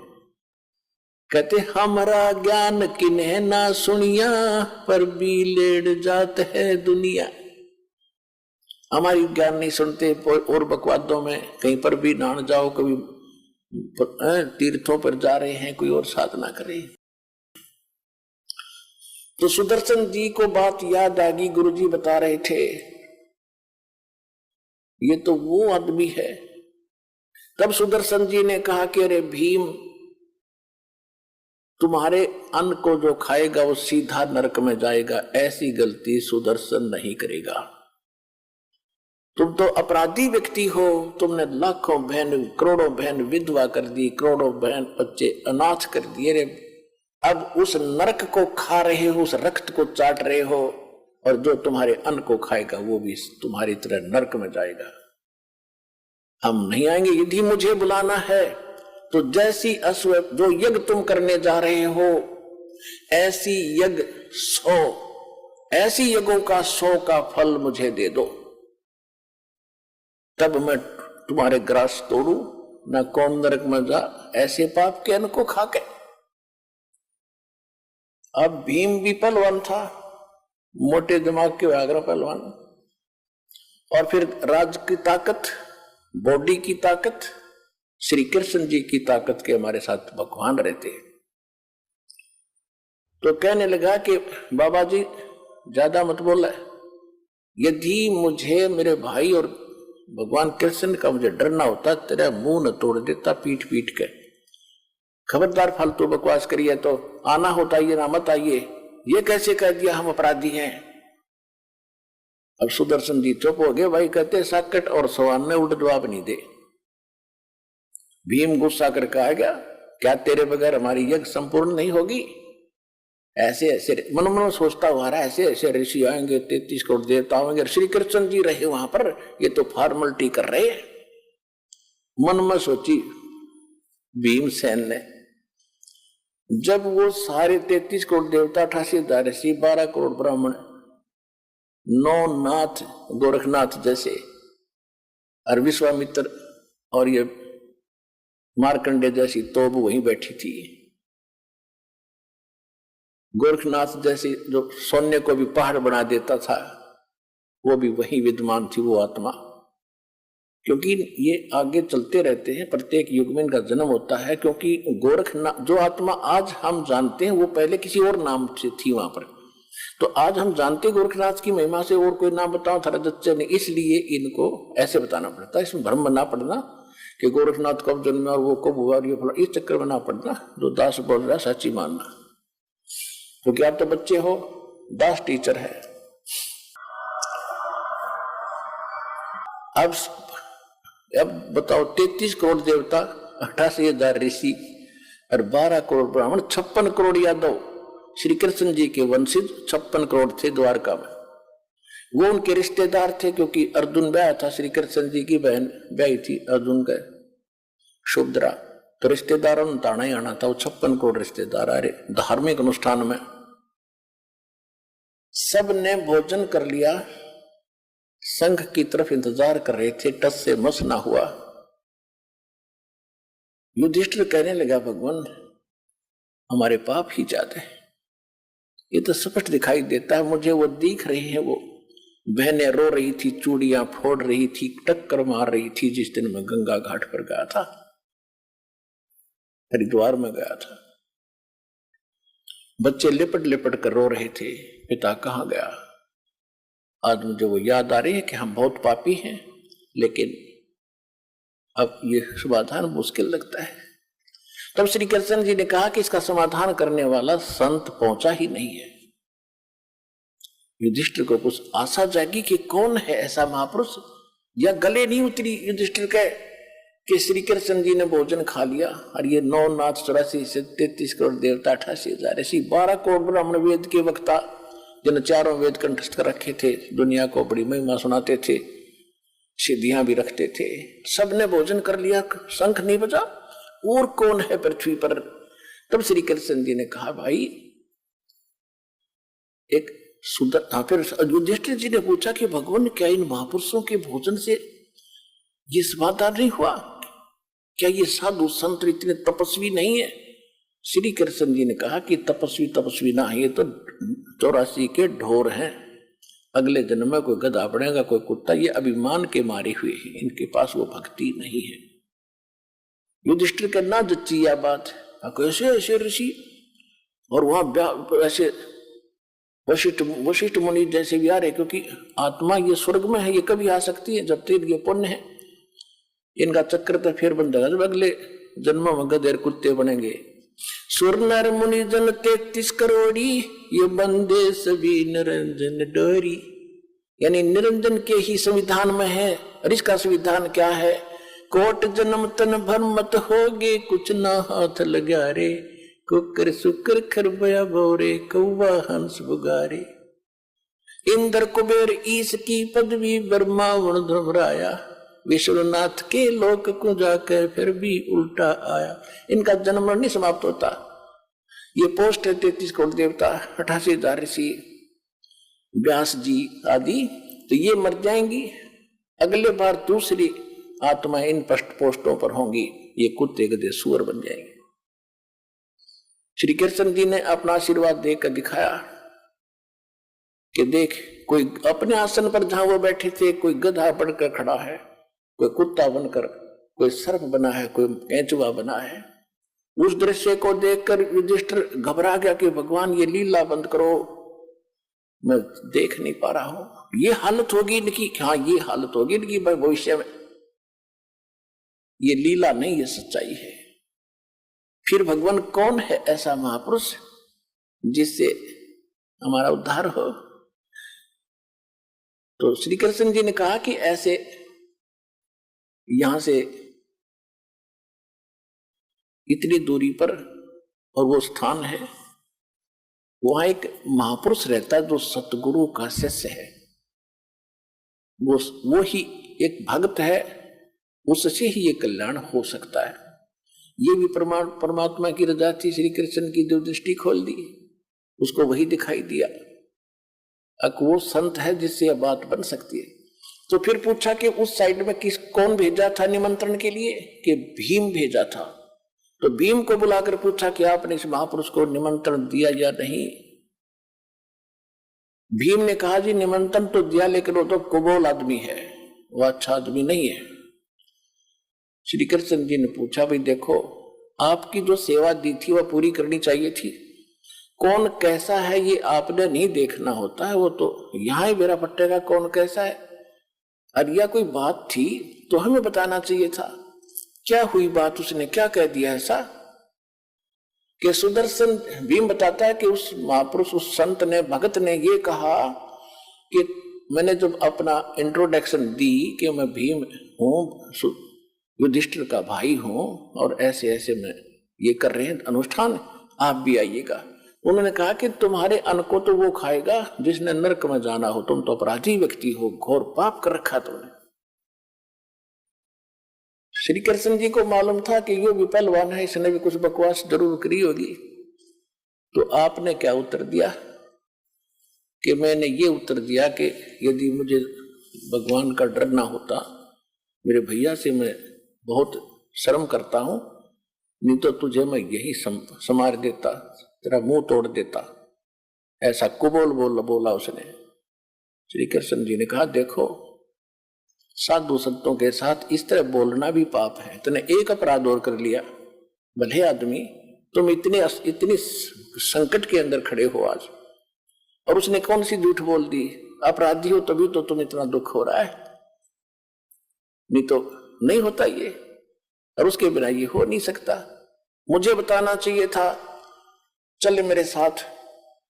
कहते हमारा ज्ञान किन्हें ना सुनिया, पर भी लेड़ जात है दुनिया। हमारी ज्ञान नहीं सुनते, और बकवादों में कहीं पर भी नहान जाओ, कभी तीर्थों पर जा रहे हैं, कोई और साधना करे। तो सुदर्शन जी को बात याद आ गई, गुरुजी बता रहे थे ये तो वो आदमी है। तब सुदर्शन जी ने कहा कि अरे भीम, तुम्हारे अन्न को जो खाएगा वो सीधा नरक में जाएगा, ऐसी गलती सुदर्शन नहीं करेगा। तुम तो अपराधी व्यक्ति हो, तुमने लाखों बहन, करोड़ों बहन विधवा कर दी, करोड़ों बहन बच्चे अनाथ कर दिए रे। अब उस नरक को खा रहे हो, उस रक्त को चाट रहे हो, और जो तुम्हारे अन्न को खाएगा वो भी तुम्हारी तरह नरक में जाएगा। हम नहीं आएंगे, यदि मुझे बुलाना है तो जैसी अश्व जो यज्ञ तुम करने जा रहे हो, ऐसी यज्ञ 100, ऐसी यज्ञों का 100 का फल मुझे दे दो, तब मैं तुम्हारे ग्रास तोड़ू, न कौन नरक में जा, ऐसे पाप के अन्न को खाके। अब भीम भी पहलवान था, मोटे दिमाग के व्याघ्र पहलवान, और फिर राज की ताकत, बॉडी की ताकत, श्री कृष्ण जी की ताकत के हमारे साथ भगवान रहते। तो कहने लगा कि बाबा जी ज्यादा मत बोला, यदि मुझे मेरे भाई और भगवान कृष्ण का मुझे डरना होता, तेरा मुंह न तोड़ देता पीट पीट के। खबरदार फालतू बकवास करिए, तो आना होता ये ना मत आइए, ये कैसे कह दिया हम अपराधी हैं। अब सुदर्शन जी चुप हो गए। भाई कहते साकट और सवान ने उल्टा जवाब नहीं दे। भीम गुस्सा करके आ गया, क्या तेरे बगैर हमारी यज्ञ संपूर्ण नहीं होगी? ऐसे ऐसे मन मन सोचता हुआ रहा, ऐसे ऐसे ऋषि आएंगे, 33 करोड़ देवता आएंगे, श्री कृष्ण जी रहे वहां पर, ये तो फॉर्मलिटी कर रहे हैं। मन में सोची भीमसेन ने, जब वो सारे 33 करोड़ देवता, 88,000 ऋषि, 12 करोड़ ब्राह्मण, 9 नाथ गोरखनाथ जैसे, और विश्वामित्र और ये मार्कंडे जैसी तोब वहीं बैठी थी, गोरखनाथ जैसी जो सोने को भी पहाड़ बना देता था वो भी वहीं विद्यमान थी, वो आत्मा। क्योंकि ये आगे चलते रहते हैं, प्रत्येक युग में इनका जन्म होता है, क्योंकि गोरखनाथ जो आत्मा आज हम जानते हैं वो पहले किसी और नाम से थी वहां पर। तो आज हम जानते गोरखनाथ की महिमा से, और कोई नाम बताओ थारा जच्चे ने, इसलिए इनको ऐसे बताना पड़ता है। इसमें भ्रम ना पड़ना कि गोरखनाथ कब जन्मे और वो कब हुआ, ये फला, इस चक्कर में ना पड़ना। जो दास बोल रहा है सच्ची मानना, क्योंकि आप तो बच्चे हो, दास टीचर है। अब बताओ, 33 करोड़ देवता, 88,000 ऋषि और 12 करोड़ ब्राह्मण, 56 करोड़ यादव, श्री कृष्ण जी के वंशज 56 करोड़ थे द्वारका में। वो उनके रिश्तेदार थे, क्योंकि अर्जुन ब्याह था, श्री कृष्ण जी की बहन ब्याही थी अर्जुन का सुभद्रा, तो रिश्तेदारों ने ताना ही आना था। वो 56 करोड़ रिश्तेदार आ रहे। धार्मिक अनुष्ठान में सब ने भोजन कर लिया, संघ की तरफ इंतजार कर रहे थे, टस से मस ना हुआ। युधिष्ठिर कहने लगा, भगवान हमारे पाप ही ज्यादा है, ये तो स्पष्ट दिखाई देता है मुझे, वो दिख रही है। वो बहनें रो रही थी, चूड़ियां फोड़ रही थी, टक्कर मार रही थी। जिस दिन मैं गंगा घाट पर गया था, हरिद्वार में गया था, बच्चे लिपट लिपट कर रो रहे थे, पिता कहाँ गया। आज मुझे वो याद आ रही है कि हम बहुत पापी हैं, लेकिन अब ये समाधान मुश्किल लगता है। तब श्री कृष्ण जी ने कहा कि इसका समाधान करने वाला संत पहुंचा ही नहीं है। युधिष्ठिर को कुछ आशा जागी कि कौन है ऐसा महापुरुष, या गले नहीं उतरी युधिष्ठिर के कि श्री कृष्ण जी ने भोजन खा लिया और ये 9 नाथ 84 से 33 करोड़ देवता 88,000 ऐसी 12 करोड़ ब्राह्मण वेद के वक्ता जिन्हें चारों वेद कंठस्थ कर रखे थे, दुनिया को बड़ी महिमा सुनाते थे, सिद्धियां भी रखते थे, सबने भोजन कर लिया, शंख नहीं बजा, और कौन है पृथ्वी पर। तब श्री कृष्ण जी ने कहा भाई एक सुंदर। फिर युधिष्ठिर जी ने पूछा कि भगवान क्या इन महापुरुषों के भोजन से ये समाधान नहीं हुआ? क्या ये साधु संत इतने तपस्वी नहीं है? श्री कृष्ण जी ने कहा कि तपस्वी ना है, ये तो 84 के ढोर हैं। अगले जन्म में कोई गधा बनेगा, कोई कुत्ता। ये अभिमान के मारे हुए हैं, इनके पास वो भक्ति नहीं है। युधिष्ठिर के ना जच्ची यह बात, कैसे ऐसे ऋषि और वहां ऐसे वशिष्ठ मुनि जैसे भी आ रहे, क्योंकि आत्मा ये स्वर्ग में है, ये कभी आ सकती है जब तक ये पुण्य है। इनका चक्र तो फिर बन जाएगा जब अगले जन्म में गधेर कुत्ते बनेंगे। सुर नर मुनि जन 33 करोड़ी, ये बंदे सभी निरंजन डोरी। यानी निरंजन के ही संविधान में है। और इसका संविधान क्या है? कोट जन्म तन भर मत होगे, कुछ ना हाथ लगा रे, कुकर सुकर खरबया भोरे, कौवा हंस बुगारे। इंद्र कुबेर ईश की पदवी, ब्रह्मा वरुण धर्मराया, विश्वनाथ के लोक को जाकर फिर भी उल्टा आया। इनका जन्म नहीं समाप्त होता। ये पोस्ट है 33 करोड़ देवता, 88,000 ऋषि, व्यास जी आदि, तो ये मर जाएंगी। अगले बार दूसरी आत्मा इन पोस्टों पर होंगी, ये कुत्ते गधे सुअर बन जाएंगे। श्री कृष्ण जी ने अपना आशीर्वाद देकर दिखाया कि देख, कोई अपने आसन पर जहां वो बैठे थे, कोई गधा बनकर खड़ा है, कोई कुत्ता बनकर, कोई सर्प बना है, कोई केंचुआ बना है। उस दृश्य को देखकर युधिष्ठिर घबरा गया कि भगवान ये लीला बंद करो, मैं देख नहीं पा रहा हूं। ये हालत होगी इनकी, हाँ ये हालत होगी इनकी भविष्य में। ये लीला नहीं, ये सच्चाई है। फिर भगवान कौन है ऐसा महापुरुष जिससे हमारा उद्धार हो? तो श्री कृष्ण जी ने कहा कि ऐसे यहां से इतनी दूरी पर और वो स्थान है, वहां एक महापुरुष रहता है जो सतगुरु का शिष्य है। वो ही एक भक्त है, उससे ही ये कल्याण हो सकता है। ये भी परमात्मा की रजा थी। श्री कृष्ण की जो दृष्टि खोल दी, उसको वही दिखाई दिया। अब वो संत है जिससे यह बात बन सकती है। तो फिर पूछा कि उस साइड में कौन भेजा था निमंत्रण के लिए? कि भीम भेजा था। तो भीम को बुलाकर पूछा कि आपने इस महापुरुष को निमंत्रण दिया या नहीं? भीम ने कहा जी निमंत्रण तो दिया, लेकिन वो तो कुबोल आदमी है, वो अच्छा आदमी नहीं है। श्री कृष्ण जी ने पूछा भाई देखो, आपकी जो सेवा दी थी वह पूरी करनी चाहिए थी। कौन कैसा है ये आपने नहीं देखना होता है, वो तो यहां ही बेरा पट्टेगा कौन कैसा है। और यह कोई बात थी तो हमें बताना चाहिए था। क्या हुई बात, उसने क्या कह दिया ऐसा कि सुदर्शन भीम बताता है कि उस महापुरुष, उस संत ने, भगत ने ये कहा कि मैंने जब अपना इंट्रोडक्शन दी कि मैं भीम हूं, युधिष्ठिर का भाई हूं, और ऐसे ऐसे में ये कर रहे हैं अनुष्ठान, आप भी आइएगा। उन्होंने कहा कि तुम्हारे अन्न को तो वो खाएगा जिसने नरक में जाना हो, तुम तो अपराधी व्यक्ति हो, घोर पाप कर रखा तुमने। श्री कृष्ण जी को मालूम था कि ये भी पहलवान है, इसने भी कुछ बकवास जरूर करी होगी। तो आपने क्या उत्तर दिया? कि मैंने ये उत्तर दिया कि यदि मुझे भगवान का डर ना होता, मेरे भैया से मैं बहुत शर्म करता हूं, नहीं तो तुझे मैं यही समार देता, तेरा मुंह तोड़ देता। ऐसा कुबोल बोला उसने। श्री कृष्ण जी ने कहा देखो साधु संतों के साथ इस तरह बोलना भी पाप है। तूने एक अपराध और कर लिया, भले आदमी तुम इतनी संकट के अंदर खड़े हो आज, और उसने कौन सी झूठ बोल दी? अपराधी हो तभी तो तुम इतना दुख हो रहा है, नहीं तो नहीं होता ये, और उसके बिना ये हो नहीं सकता। मुझे बताना चाहिए था, चले मेरे साथ,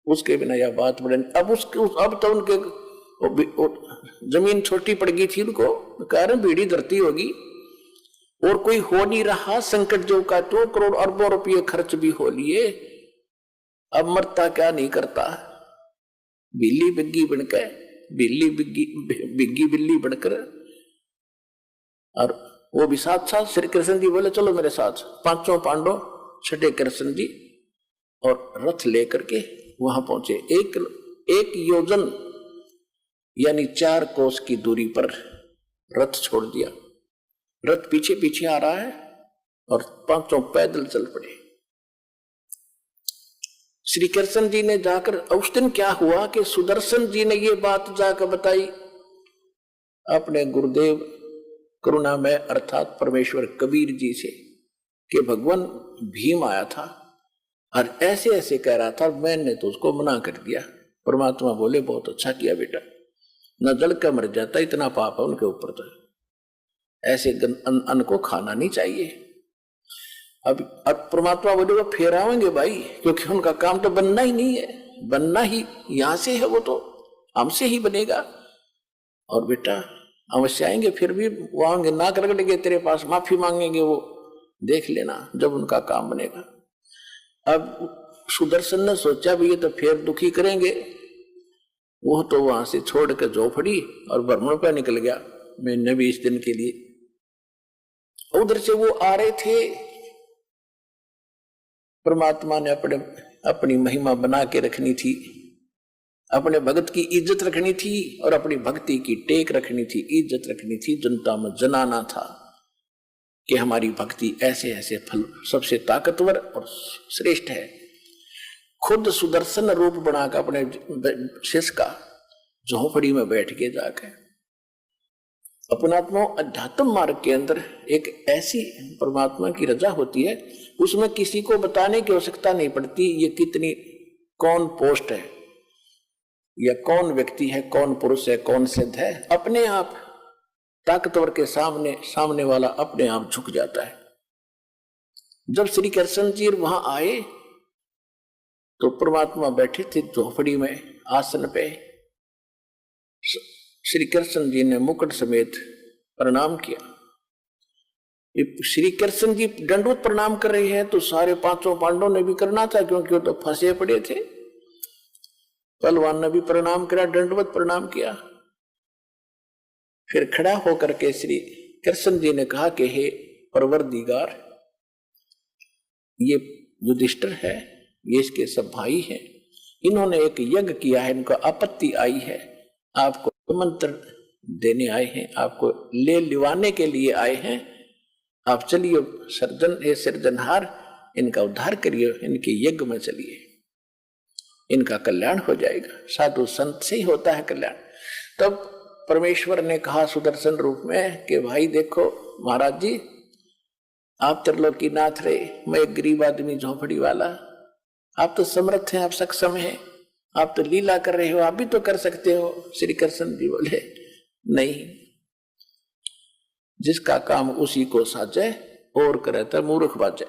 उसके बिना यह बात बढ़े। अब तो उनके जमीन छोटी पड़ गई थी, उनको कारण बीड़ी धरती होगी और कोई हो नहीं रहा। संकट जो का 2 करोड़ अरबों रुपये खर्च भी हो लिए, अब मरता क्या नहीं करता। बिल्ली बिग्गी बनकर, बिग्गी बिल्ली बनकर, और वो भी साथ साथ। श्री कृष्ण जी बोले चलो मेरे साथ। 5 पांडव छठे कृष्ण जी और रथ लेकर के वहां पहुंचे। एक योजन यानी 4 कोस की दूरी पर रथ छोड़ दिया। रथ पीछे पीछे आ रहा है और 5 पैदल चल पड़े। श्री कृष्ण जी ने जाकर, उस दिन क्या हुआ कि सुदर्शन जी ने ये बात जाकर बताई अपने गुरुदेव करुणामय अर्थात परमेश्वर कबीर जी से कि भगवान भीम आया था और ऐसे ऐसे कह रहा था, मैंने तो उसको मना कर दिया। परमात्मा बोले बहुत अच्छा किया बेटा, न जल का मर जाता, इतना पाप है उनके ऊपर, तो ऐसे अन्न को खाना नहीं चाहिए। अब परमात्मा बोले फिर आएंगे भाई, क्योंकि उनका काम तो बनना ही नहीं है, बनना ही यहां से है, वो तो हमसे ही बनेगा। और बेटा अवश्य आएंगे, फिर भी वो आएंगे, नाक रगड़ेंगे तेरे पास, माफी मांगेंगे, वो देख लेना जब उनका काम बनेगा। अब सुदर्शन ने सोचा भी ये तो फिर दुखी करेंगे, वो तो वहां से छोड़ के झोपड़ी और भ्रमण पर निकल गया मैंने भी इस दिन के लिए। उधर से वो आ रहे थे, परमात्मा ने अपनी महिमा बना के रखनी थी, अपने भगत की इज्जत रखनी थी और अपनी भक्ति की टेक रखनी थी, इज्जत रखनी थी, जनता में जनाना था कि हमारी भक्ति ऐसे ऐसे फल सबसे ताकतवर और श्रेष्ठ है। खुद सुदर्शन रूप बनाकर अपने शिष्य का झोपड़ी में बैठ के जाकर अपनात्मा अध्यात्म मार्ग के अंदर एक ऐसी परमात्मा की रजा होती है, उसमें किसी को बताने की आवश्यकता नहीं पड़ती ये कितनी कौन पोस्ट है या कौन व्यक्ति है, कौन पुरुष है, कौन सिद्ध है। अपने आप ताकतवर के सामने वाला अपने आप झुक जाता है। जब श्री कृष्ण जी वहां आए तो परमात्मा बैठे थे झोपड़ी में आसन पे। श्री कृष्ण जी ने मुकुट समेत प्रणाम किया। श्री कृष्ण जी दंडवत प्रणाम कर रहे हैं तो सारे 5 पांडवों ने भी करना था, क्योंकि वो तो फंसे पड़े थे। पहलवान ने भी प्रणाम किया, दंडवत प्रणाम किया। फिर खड़ा होकर के श्री कृष्ण जी ने कहा कि हे परवरदिगार, ये युधिष्ठिर है, ये इसके सब भाई हैं, इन्होंने एक यज्ञ किया है, इनको आपत्ति आई है, आपको मंत्र देने आए हैं, आपको ले लिवाने के लिए आए हैं। आप चलिए सृजनहार, इनका उद्धार करिए, इनके यज्ञ में चलिए, इनका कल्याण हो जाएगा। साधु संत से ही होता है कल्याण। तब परमेश्वर ने कहा सुदर्शन रूप में कि भाई देखो महाराज जी, आप त्रिलोकीनाथ रहे, मैं एक गरीब आदमी झोपड़ी वाला, आप तो समर्थ हैं, आप सक्षम हैं, आप तो लीला कर रहे हो, आप भी तो कर सकते हो। श्री कृष्ण जी बोले नहीं, जिसका काम उसी को साजे और करे तो मूर्ख बाजे,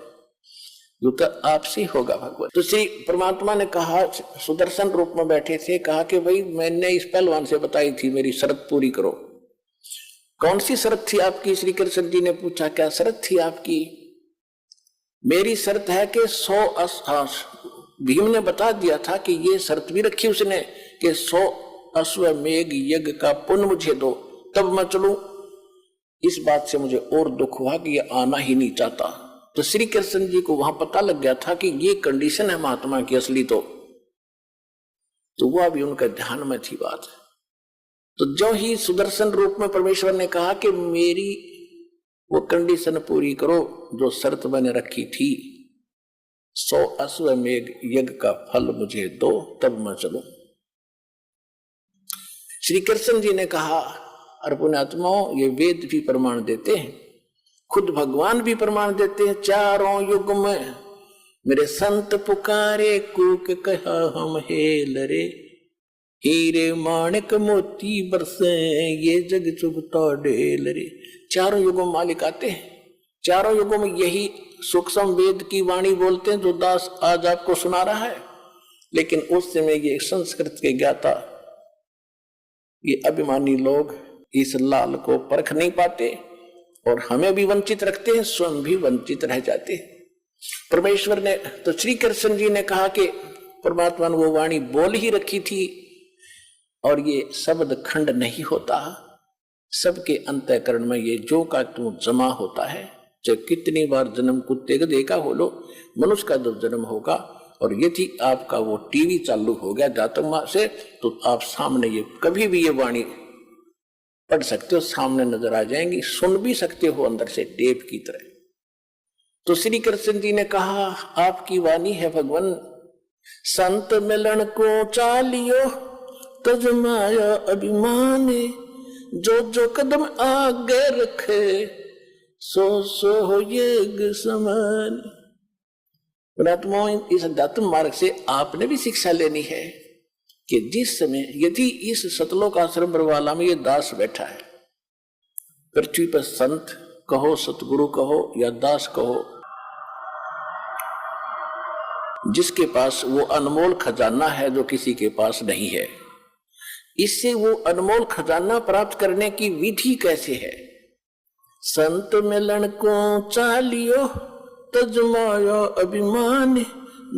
जो तो आपसे होगा भगवान। तो श्री परमात्मा ने कहा, सुदर्शन रूप में बैठे थे, कहा कि भाई मैंने इस पहलवान से बताई थी मेरी शर्त पूरी करो। कौन सी शर्त थी आपकी? श्री कृष्ण जी ने पूछा क्या शर्त थी आपकी? मेरी शर्त है कि 100 भीम ने बता दिया था कि ये शर्त भी रखी उसने कि 100 अश्वमेघ यज्ञ का पुण्य मुझे दो, तब मैं चलूं। इस बात से मुझे और दुख हुआ कि ये आना ही नहीं चाहता। तो श्री कृष्ण जी को वहां पता लग गया था कि ये कंडीशन है महात्मा की असली, तो वह भी उनके ध्यान में थी बात। तो जो ही सुदर्शन रूप में परमेश्वर ने कहा कि मेरी वो कंडीशन पूरी करो जो शर्त मैंने रखी थी, 100 अश्वमेध यज्ञ का फल मुझे दो, तब मैं चलूं। श्री कृष्ण जी ने कहा, अरे पुण्यात्माओं, ये वेद भी प्रमाण देते हैं, खुद भगवान भी प्रमाण देते हैं। चारों युग में मेरे संत पुकारे, कूक कहा हम हेल रे, हीरे माणिक मोती बरसे, ये जग चुगता ढेल रे। चारों युगों में मालिक आते हैं, चारों युगों में यही सूक्ष्म वेद की वाणी बोलते हैं जो दास आज आपको सुना रहा है। लेकिन उस समय ये संस्कृत के ज्ञाता, ये अभिमानी लोग इस लाल को परख नहीं पाते और हमें भी वंचित रखते हैं, स्वयं भी वंचित रह जाते हैं। परमेश्वर ने तो श्री कृष्ण जी ने कहा कि परमात्मा ने वो वाणी बोल ही रखी थी और ये शब्द खंड नहीं होता, सबके अंतःकरण में ये जो का तू जमा होता है। चाहे कितनी बार जन्म कुत्ते गधे का हो लो, मनुष्य का जब जन्म होगा और यदि आपका वो टीवी चालू हो गया जातक मां से, तो आप सामने ये कभी भी ये वाणी पढ़ सकते हो, सामने नजर आ जाएंगी, सुन भी सकते हो अंदर से टेप की तरह। तो श्री कृष्ण जी ने कहा, आपकी वाणी है भगवान, संत मिलन को चालियो तजमाया अभिमान, जो जो कदम आगे रखे सो सो हो यज्ञ समान। इस अध्यात्म मार्ग से आपने भी शिक्षा लेनी है कि जिस समय यदि इस सतलोक आश्रम बरवाला में ये दास बैठा है, पृथ्वी पर संत कहो, सतगुरु कहो या दास कहो, जिसके पास वो अनमोल खजाना है जो किसी के पास नहीं है, इससे वो अनमोल खजाना प्राप्त करने की विधि कैसे है? संत मिलन को चालियो तजमाया अभिमान,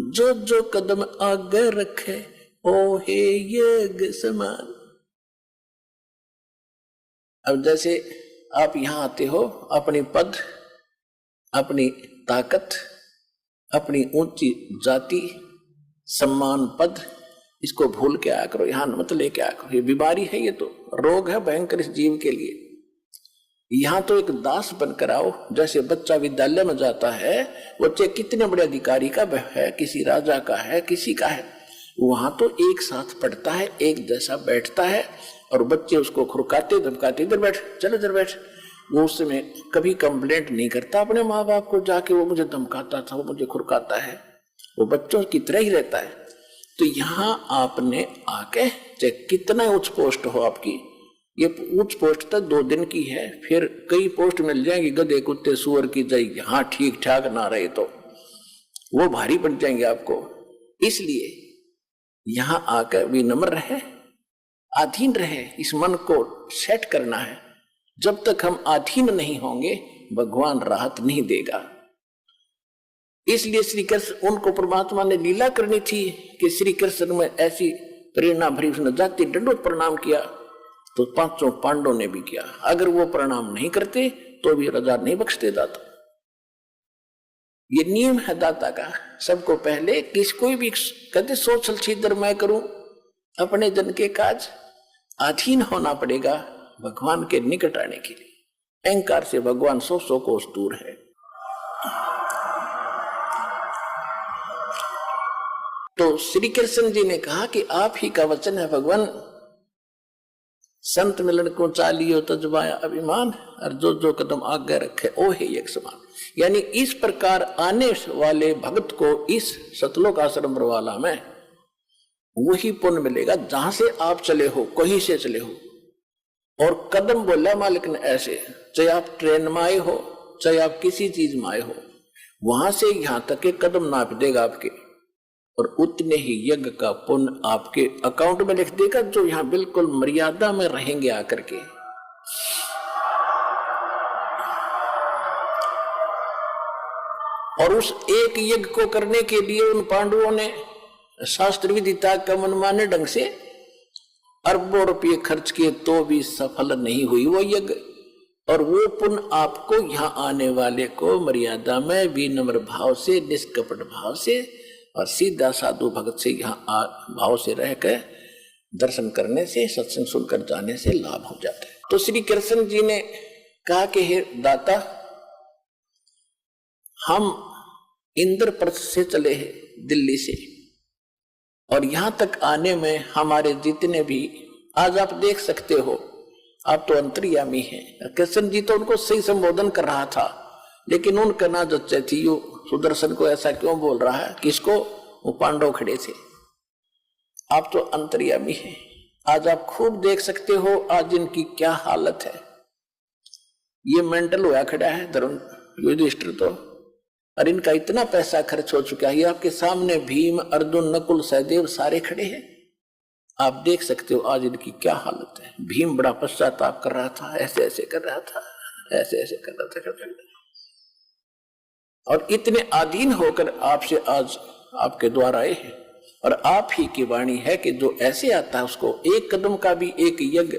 जो जो कदम आगे रखे ओ हे यज्ञ समान। अब जैसे आप यहां आते हो, अपनी पद, अपनी ताकत, अपनी ऊंची जाति, सम्मान, पद, इसको भूल के आया करो, यहां मत लेके आया करो। ये बीमारी है, ये तो रोग है भयंकर इस जीव के लिए। यहां तो एक दास बनकर आओ। जैसे बच्चा विद्यालय में जाता है, बच्चे कितने बड़े अधिकारी का है, किसी राजा का है, किसी का है, वहां तो एक साथ पढ़ता है, एक जैसा बैठता है और बच्चे उसको खुरकाते धमकाते, इधर बैठ, चलो इधर बैठ। वो उस समय कभी कंप्लेंट नहीं करता अपने माँ बाप को जाके, वो मुझे धमकाता था, वो मुझे खुरकाता है, वो बच्चों की तरह ही रहता है। तो यहाँ आपने आके, चाहे कितना उच्च पोस्ट हो आपकी, ये उच्च पोस्ट तक 2 दिन की है, फिर कई पोस्ट मिल जाएंगी, गधे कुत्ते सुअर की जाएगी, यहाँ ठीक ठाक ना रहे तो वो भारी पड़ जाएंगे आपको। इसलिए यहाँ आकर विनम्र रहे, अधीन रहे, इस मन को सेट करना है। जब तक हम अधीन नहीं होंगे भगवान राहत नहीं देगा। इसलिए श्री कृष्ण, उनको परमात्मा ने लीला करनी थी कि श्री कृष्ण में ऐसी प्रेरणा भरी, उसने जाति दंडोत प्रणाम किया तो 5 पांडवों ने भी किया। अगर वो प्रणाम नहीं करते तो भी रजा नहीं बख्शते दाता। ये नियम है दाता का। सबको पहले किसको भी कहते सोचल छिद्र मैं करूं, अपने जन के काज, अधीन होना पड़ेगा भगवान के निकट आने के लिए। अहंकार से भगवान 100 कोस दूर है। तो श्री कृष्ण जी ने कहा कि आप ही का वचन है भगवान, संत मिलन को चालियो तजमाया अभिमान, और जो जो कदम आगे रखे ओ हे एक समान। यानी इस प्रकार आने वाले भक्त को इस सतलोक आश्रम बरवाला में वही पुण्य मिलेगा जहां से आप चले हो, कहीं से चले हो। और कदम बोला मालिक ने ऐसे, चाहे आप ट्रेन में आए हो, चाहे आप किसी चीज में आए हो, वहां से यहां तक के कदम नाप देगा आपके, और उतने ही यज्ञ का पुण्य आपके अकाउंट में लिख देगा, जो यहां बिल्कुल मर्यादा में रहेंगे आकर के। और उस एक यज्ञ को करने के लिए उन पांडवों ने शास्त्र विदिता का मनमाने ढंग से अरबों रुपये खर्च किए तो भी सफल नहीं हुई वो यज्ञ। और वो पुण्य आपको यहाँ आने वाले को मर्यादा में विनम्र भाव से, निष्कपट भाव से और सीधा साधु भगत से यहाँ भाव से रहकर दर्शन करने से, सत्संग सुनकर जाने से लाभ हो जाता है। तो श्री कृष्ण जी ने कहा कि हे दाता, हम इंद्रप्रस्थ से चले हैं दिल्ली से, और यहां तक आने में हमारे जितने भी, आज आप देख सकते हो, आप तो अंतर्यामी हैं। कृष्ण जी तो उनको सही संबोधन कर रहा था, लेकिन उनका ना जच्चे थी, यो सुदर्शन को ऐसा क्यों बोल रहा है, किसको, वो पांडव खड़े थे। आप तो अंतर्यामी हैं, आज आप खूब देख सकते हो आज इनकी क्या हालत है। ये मेंटल हुआ खड़ा है धर्म युधिष्ठिर तो, और इनका इतना पैसा खर्च हो चुका है। ये आपके सामने भीम, अर्जुन, नकुल, सहदेव सारे खड़े हैं, आप देख सकते हो आज इनकी क्या हालत है। भीम बड़ा पश्चाताप कर रहा था, ऐसे ऐसे कर रहा था, ऐसे ऐसे कर रहा था, और इतने अधीन होकर आपसे आज आपके द्वार आए हैं। और आप ही की वाणी है कि जो ऐसे आता है उसको एक कदम का भी एक यज्ञ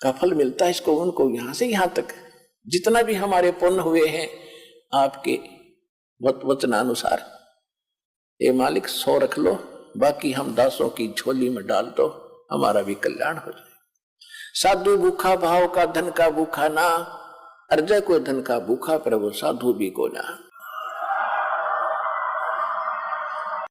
का फल मिलता है। इसको उनको यहां से यहां तक जितना भी हमारे पुण्य हुए हैं आपके वचनानुसार, ये मालिक 100 रख लो, बाकी हम दासों की झोली में डाल दो, हमारा भी कल्याण हो जाए। साधु भूखा भाव का, धन का भूखा ना, अर्जय को धन का भूखा, पर वो साधु भी को ना।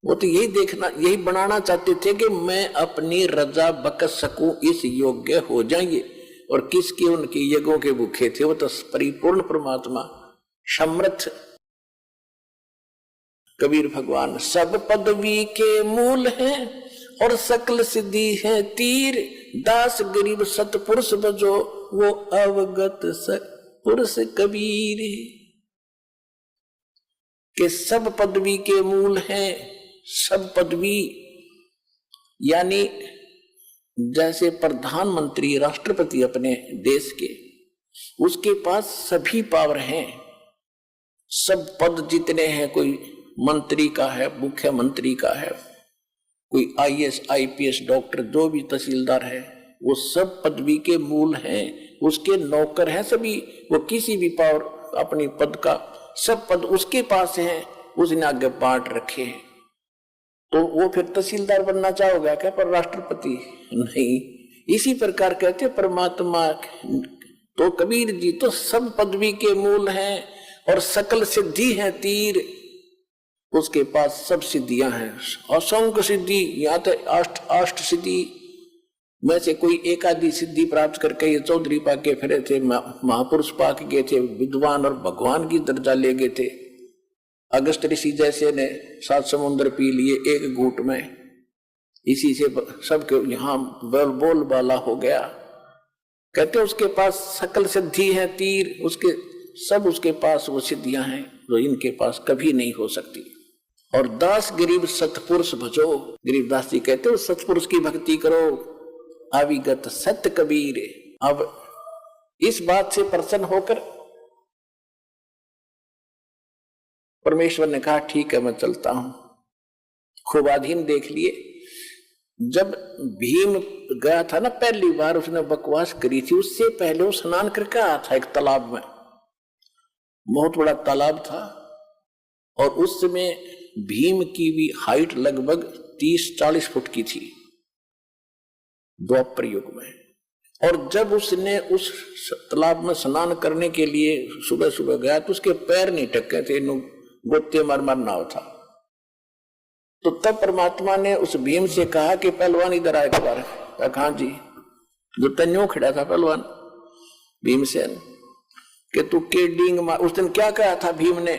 वो तो यही देखना, यही बनाना चाहते थे कि मैं अपनी रजा बकस सकूं, इस योग्य हो जाएंगे। और किसके, उनके यज्ञों के भूखे थे, वो तो परिपूर्ण परमात्मा समर्थ कबीर भगवान। सब पदवी के मूल हैं और सकल सिद्धि है तीर, दास गरीब सतपुरुष बजो, वो अवगत पुरुष कबीर। के सब पदवी के मूल हैं, सब पदवी यानी जैसे प्रधानमंत्री, राष्ट्रपति अपने देश के, उसके पास सभी पावर हैं, सब पद जितने हैं, कोई मंत्री का है, मुख्यमंत्री का है, कोई आईएएस, आईपीएस, डॉक्टर, जो भी तहसीलदार है, वो सब पदवी के मूल हैं, उसके नौकर हैं सभी। वो किसी भी पावर अपनी पद का, सब पद उसके पास हैं, उसने आगे बांट रखे हैं। तो वो फिर तहसीलदार बनना चाहोगा क्या, पर राष्ट्रपति नहीं। इसी प्रकार कहते परमात्मा तो कबीर जी तो सब पदवी के मूल हैं और सकल सिद्धि है तीर, उसके पास सब सिद्धियां हैं, असंख्य सिद्धि। यहाँ तो अष्ट सिद्धि में से कोई एक आधी सिद्धि प्राप्त करके ये चौधरी पाके फिरे थे, महापुरुष पाके गए थे, विद्वान और भगवान की दर्जा ले गए थे। अगस्त ऋषि जैसे ने 7 समुद्र पी लिए एक घूंट में, इसी से सबके यहाँ बोल बाला हो गया। कहते उसके पास सकल सिद्धि है तीर, उसके सब उसके पास वो सिद्धियां हैं जो इनके पास कभी नहीं हो सकती। और दास गरीब सतपुरुष भजो, गरीबदास जी कहते हो सतपुरुष की भक्ति करो, अविगत सत्य कबीर। अब इस बात से प्रसन्न होकर परमेश्वर ने कहा ठीक है मैं चलता हूं। खूब अधीन देख लिए। जब भीम गया था ना पहली बार, उसने बकवास करी थी, उससे पहले वो स्नान करके आया था एक तालाब में, बहुत बड़ा तालाब था, और उस समय भीम की भी हाइट लगभग 30-40 फुट की थी द्वापर युग में। और जब उसने उस तालाब में स्नान करने के लिए सुबह सुबह गया तो उसके पैर नहीं टके थे, गोते मार नाव था। तो तब परमात्मा ने उस भीम से कहा कि पहलवान इधर आए बार। कहा जी, जो तन्यो खड़ा था पहलवान भीमसेन, कि तू के डींग मार। उस दिन क्या कहा था भीम ने,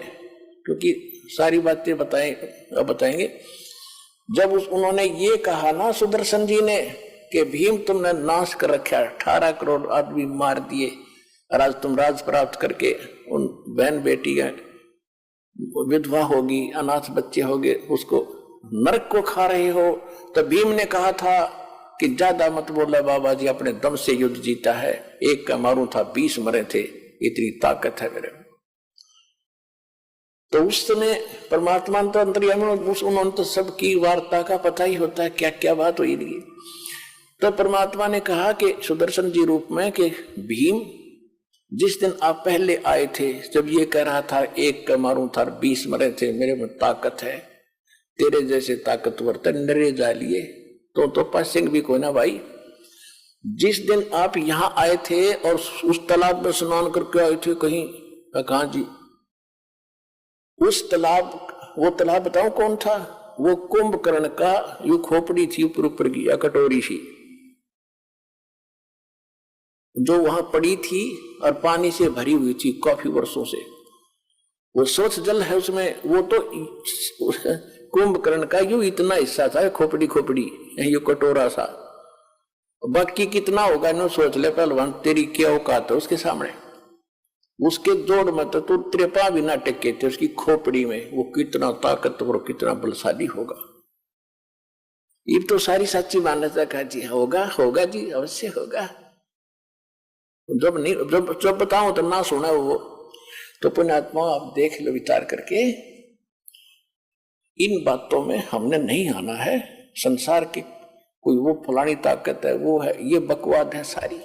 क्योंकि सारी बातें बताएंगे। जब उन्होंने ये कहा ना सुदर्शन जी ने कि भीम तुमने नाश कर रखा, 18 करोड़ आदमी मार दिए, और आज तुम राज प्राप्त करके उन बहन बेटी विधवा होगी, अनाथ बच्चे होंगे, उसको नरक को खा रहे हो। तो भीम ने कहा था कि ज्यादा मत बोला बाबा जी, अपने दम से युद्ध जीता है, एक का मारू था 20 मरे थे, इतनी ताकत है मेरे में। तो उस समय परमात्मा तो अंतर्यामी, उन्होंने तो सबकी वार्ता का पता ही होता है क्या क्या बात हुई थी। तो परमात्मा ने कहा कि सुदर्शन जी रूप में कि भीम जिस दिन आप पहले आए थे, जब ये कह रहा था एक का मारू था 20 मरे थे, मेरे में ताकत है, तेरे जैसे ताकतवर नरे जा लिए तो पासिंग भी कोई ना भाई। जिस दिन आप यहाँ आए थे और उस तालाब में स्नान करके आए थे कहीं, कहा जी उस तालाब, वो तालाब बताऊं कौन था? वो कुंभकर्ण का यू खोपड़ी थी ऊपर ऊपर की, या कटोरी सी, जो वहां पड़ी थी और पानी से भरी हुई थी काफी वर्षों से। वो स्वच्छ जल है उसमें। वो तो कुंभकर्ण का यूं इतना हिस्सा था, खोपड़ी खोपड़ी, ये कटोरा सा। बाकी कितना होगा इन्हों सोच ले पहलवान, तेरी क्या औकात है उसके सामने। उसके जोड़ में तो तू त्रेपा भी ना टेके थे उसकी खोपड़ी में। वो कितना ताकतवर, कितना बलशाली होगा। ये तो सारी सच्ची मान्यता का जी होगा, होगा जी, अवश्य होगा। जब नहीं, जब बताऊं तो ना सुना वो। तो पुण्यात्मा आप देख लो विचार करके, इन बातों में हमने नहीं आना है। संसार की कोई वो फलानी ताकत है, वो है, ये बकवाद है सारी।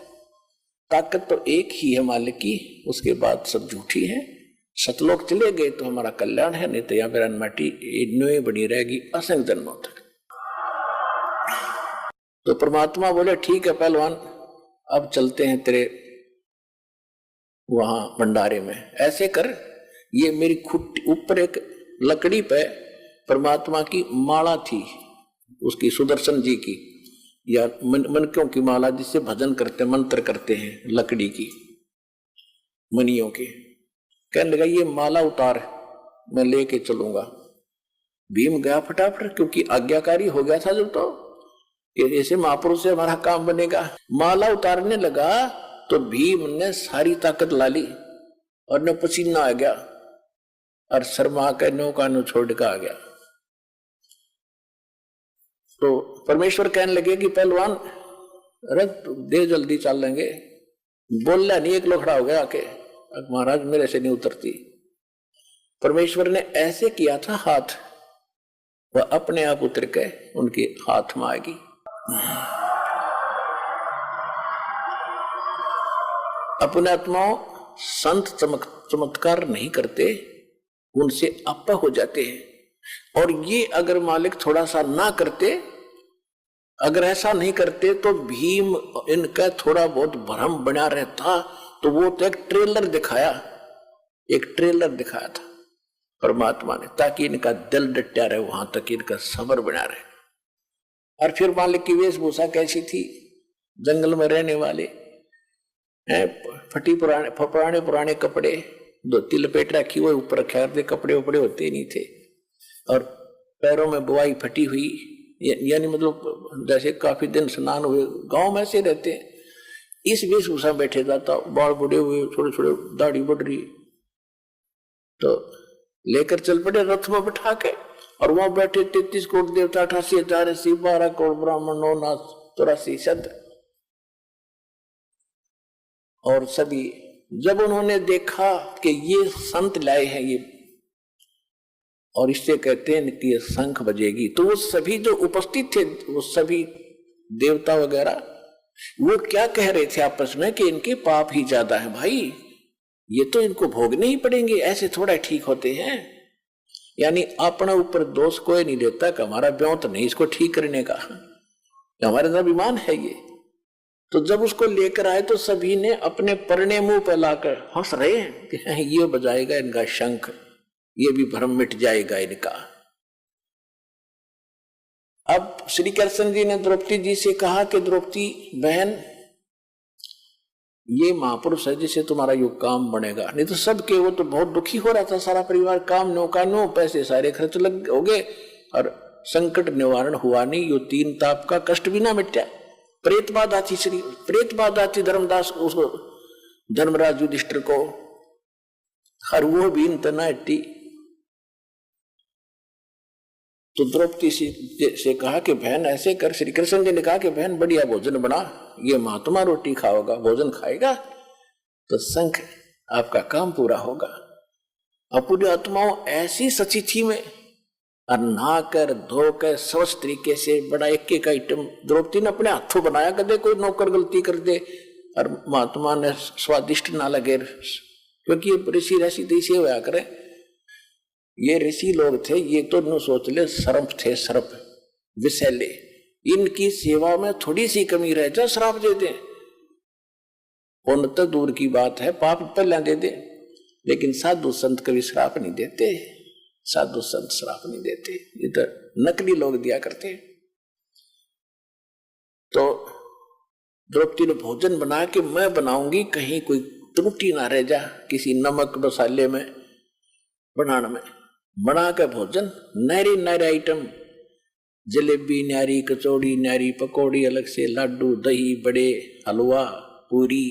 ताकत तो एक ही है मालिक की, उसके बाद सब झूठी है। सतलोक चले गए तो हमारा कल्याण है, नहीं तो यहाँ पर माटी न्योए बनी रहेगी असंख्य जन्मों तक। तो परमात्मा बोले ठीक है पहलवान, अब चलते हैं तेरे वहां भंडारे में। ऐसे कर, ये मेरी खुट्टी ऊपर एक लकड़ी पे परमात्मा की माला थी, उसकी सुदर्शन जी की, या मनक्यों की माला, जिससे भजन करते मंत्र करते हैं, लकड़ी की मनियों के। कहने लगा ये माला उतार, मैं लेके चलूंगा। भीम गया फटाफट, क्योंकि आज्ञाकारी हो गया था जब, तो ऐसे महापुरुष से हमारा काम बनेगा। माला उतारने लगा तो भीम ने सारी ताकत ला ली और न पसीना आ गया और शर्मा के नौका नो छोड़ के आ गया। तो परमेश्वर कहने लगे कि पहलवान रथ दे, जल्दी चल लेंगे। बोलना नहीं, एक लोग खड़ा हो गया आके, महाराज मेरे से नहीं उतरती। परमेश्वर ने ऐसे किया था हाथ, वह अपने आप उतर के उनके हाथ में आएगी। अपने आत्माओं संत चमत्कार नहीं करते, उनसे आपा हो जाते हैं। और ये अगर मालिक थोड़ा सा ना करते, अगर ऐसा नहीं करते, तो भीम इनका थोड़ा बहुत भ्रम बना रहता। तो वो तो एक ट्रेलर दिखाया था परमात्मा ने, ताकि इनका दिल डटा रहे, वहां तक इनका सब्र बना रहे। और फिर मालिक की वेशभूषा कैसी थी? जंगल में रहने वाले फटी पुराने कपड़े, धोती लपेट रखी हुई, ऊपर रखे कपड़े उपड़े होते नहीं थे, और पैरों में बुआई फटी हुई, यानी मतलब जैसे काफी दिन स्नान हुए, गांव में से रहते हैं। इस वेशभूषा बैठे जाता, बाल बुढ़े हुए, छोटे छोटे दाढ़ी बढ़ रही, तो लेकर चल पड़े रथ में बैठा के। और वहां बैठे 33 करोड़ देवता, 88,080, 12 करोड़ ब्राह्मण, 9 नाथ 84 शब्द। और सभी जब उन्होंने देखा कि ये संत लाए हैं ये, और इससे कहते हैं कि ये शंख बजेगी, तो वो सभी जो उपस्थित थे, वो सभी देवता वगैरह, वो क्या कह रहे थे आपस में कि इनके पाप ही ज्यादा है भाई, ये तो इनको भोगने ही पड़ेंगे, ऐसे थोड़ा ठीक होते हैं। यानी अपना ऊपर दोष कोई नहीं लेता कि हमारा ब्यों तो नहीं इसको ठीक करने का, हमारे अंदर अभिमान है ये। तो जब उसको लेकर आए तो सभी ने अपने परने मुंह पर लाकर हंस रहे हैं कि ये बजाएगा इनका शंख, ये भी भ्रम मिट जाएगा इनका। अब श्री कृष्ण जी ने द्रौपदी जी से कहा कि द्रौपदी बहन, ये महापुरुष है जिसे तुम्हारा युग काम बनेगा। नहीं तो सबके, वो तो बहुत दुखी हो रहा था सारा परिवार, काम नौका नो, पैसे सारे खर्च लग हो गए और संकट निवारण हुआ नहीं। यो 3 ताप का कष्ट भी ना मिटा। प्रेत बाधा थी, प्रेत बाधा थी धर्मदास उसको, धर्मराज युधिष्ठिर को, और वो भी इतना हट्टी। तो द्रौपदी से कहा कि बहन ऐसे कर, श्री कृष्ण जी ने कहा कि बहन बढ़िया भोजन बना, ये महात्मा रोटी खाओगा, भोजन खाएगा तो शंख आपका काम पूरा होगा। अपूरी आत्माओं ऐसी सचिथी में और नहाकर धोकर स्वच्छ तरीके से बड़ा एक आइटम द्रौपदी ने अपने हाथों बनाया। कदे कोई नौकर गलती कर दे और महात्मा ने स्वादिष्ट ना लगे, क्योंकि ये ऋषि ऋषि देशी होया करे, ये ऋषि लोग थे, ये तो न सोच ले सर्प थे, सर्प विषैले, इनकी सेवा में थोड़ी सी कमी रह जा श्राप दे दे। पुण्य तो दूर की बात है, पाप पहले दे दे, लेकिन साधु संत कभी श्राप नहीं देते। साधु संत श्राप नहीं देते, ये तो नकली लोग दिया करते। तो द्रौपदी ने भोजन बना के मैं बनाऊंगी, कहीं कोई त्रुटि ना रह जा किसी नमक मसाले में बनाने में। बना के भोजन नारी नारी आइटम, जलेबी न्यारी, कचौड़ी न्यारी, पकौड़ी अलग से, लाडू, दही बड़े, हलवा, पूरी,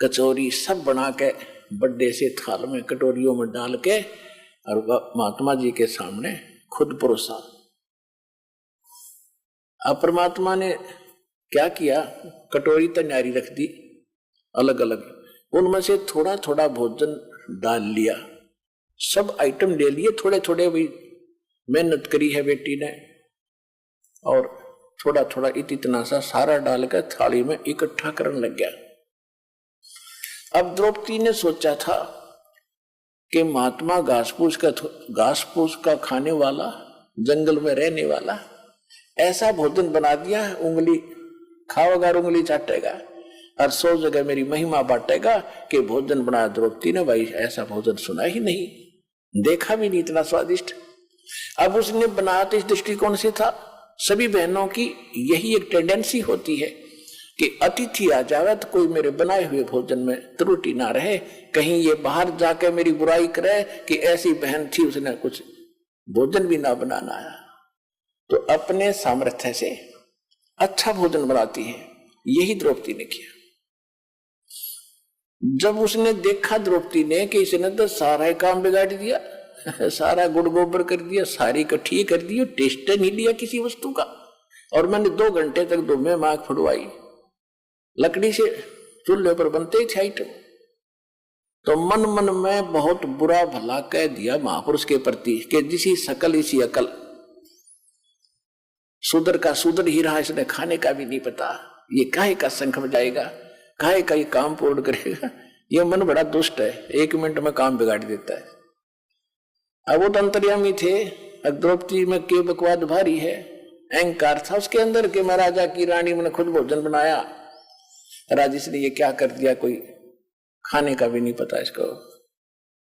कचौरी सब बना के बड़े से थाल में कटोरियों में डाल के और महात्मा जी के सामने खुद परोसा। अब परमात्मा ने क्या किया, कटोरी तो न्यारी रख दी अलग अलग, उनमें से थोड़ा थोड़ा भोजन डाल लिया, सब आइटम ले लिए थोड़े थोड़े, भी मेहनत करी है बेटी ने, और थोड़ा थोड़ा इतना सा सारा डालकर थाली में इकट्ठा करने लग गया। अब द्रौपदी ने सोचा था कि महात्मा घास फूस का खाने वाला, जंगल में रहने वाला, ऐसा भोजन बना दिया, उंगली खाओगा उंगली चाटेगा और 100 जगह मेरी महिमा बांटेगा कि भोजन बनाया द्रौपदी ने। भाई ऐसा भोजन सुना ही नहीं, देखा भी नहीं इतना स्वादिष्ट। अब उसने बनाया तो इस दृष्टिकोण से था, सभी बहनों की यही एक टेंडेंसी होती है कि अतिथि आ जावे तो कोई मेरे बनाए हुए भोजन में त्रुटि ना रहे, कहीं ये बाहर जाके मेरी बुराई करे कि ऐसी बहन थी उसने कुछ भोजन भी ना बनाना आया। तो अपने सामर्थ्य से अच्छा भोजन बनाती है, यही द्रौपदी ने किया। जब उसने देखा द्रौपदी ने कि इसने तो सारा काम बिगाड़ दिया, सारा गुड़ गोबर कर दिया, सारी इकट्ठी कर दी, टेस्ट नहीं लिया किसी वस्तु का, और मैंने 2 घंटे तक दो में आंख फुड़वाई, लकड़ी से चूल्हे पर बनते थे आइटम, तो मन मन में बहुत बुरा भला कह दिया महापुरुष के प्रति कि जिसी सकल इसी अकल, शूद्र का शूद्र ही रहा, इसने खाने का भी नहीं पता, ये काहे का शंख बजाएगा, काहे का ये काम पूर्ण करेगा, ये मन बड़ा दुष्ट है, 1 मिनट में काम बिगाड़ देता है। अब वो तो अंतर्यामी थे, द्रौपदी में के बकवाद भारी है, अहंकार था उसके अंदर कि मैं राजा की रानी, मैंने खुद भोजन बनाया, राजेश ने ये क्या कर दिया, कोई खाने का भी नहीं पता इसको,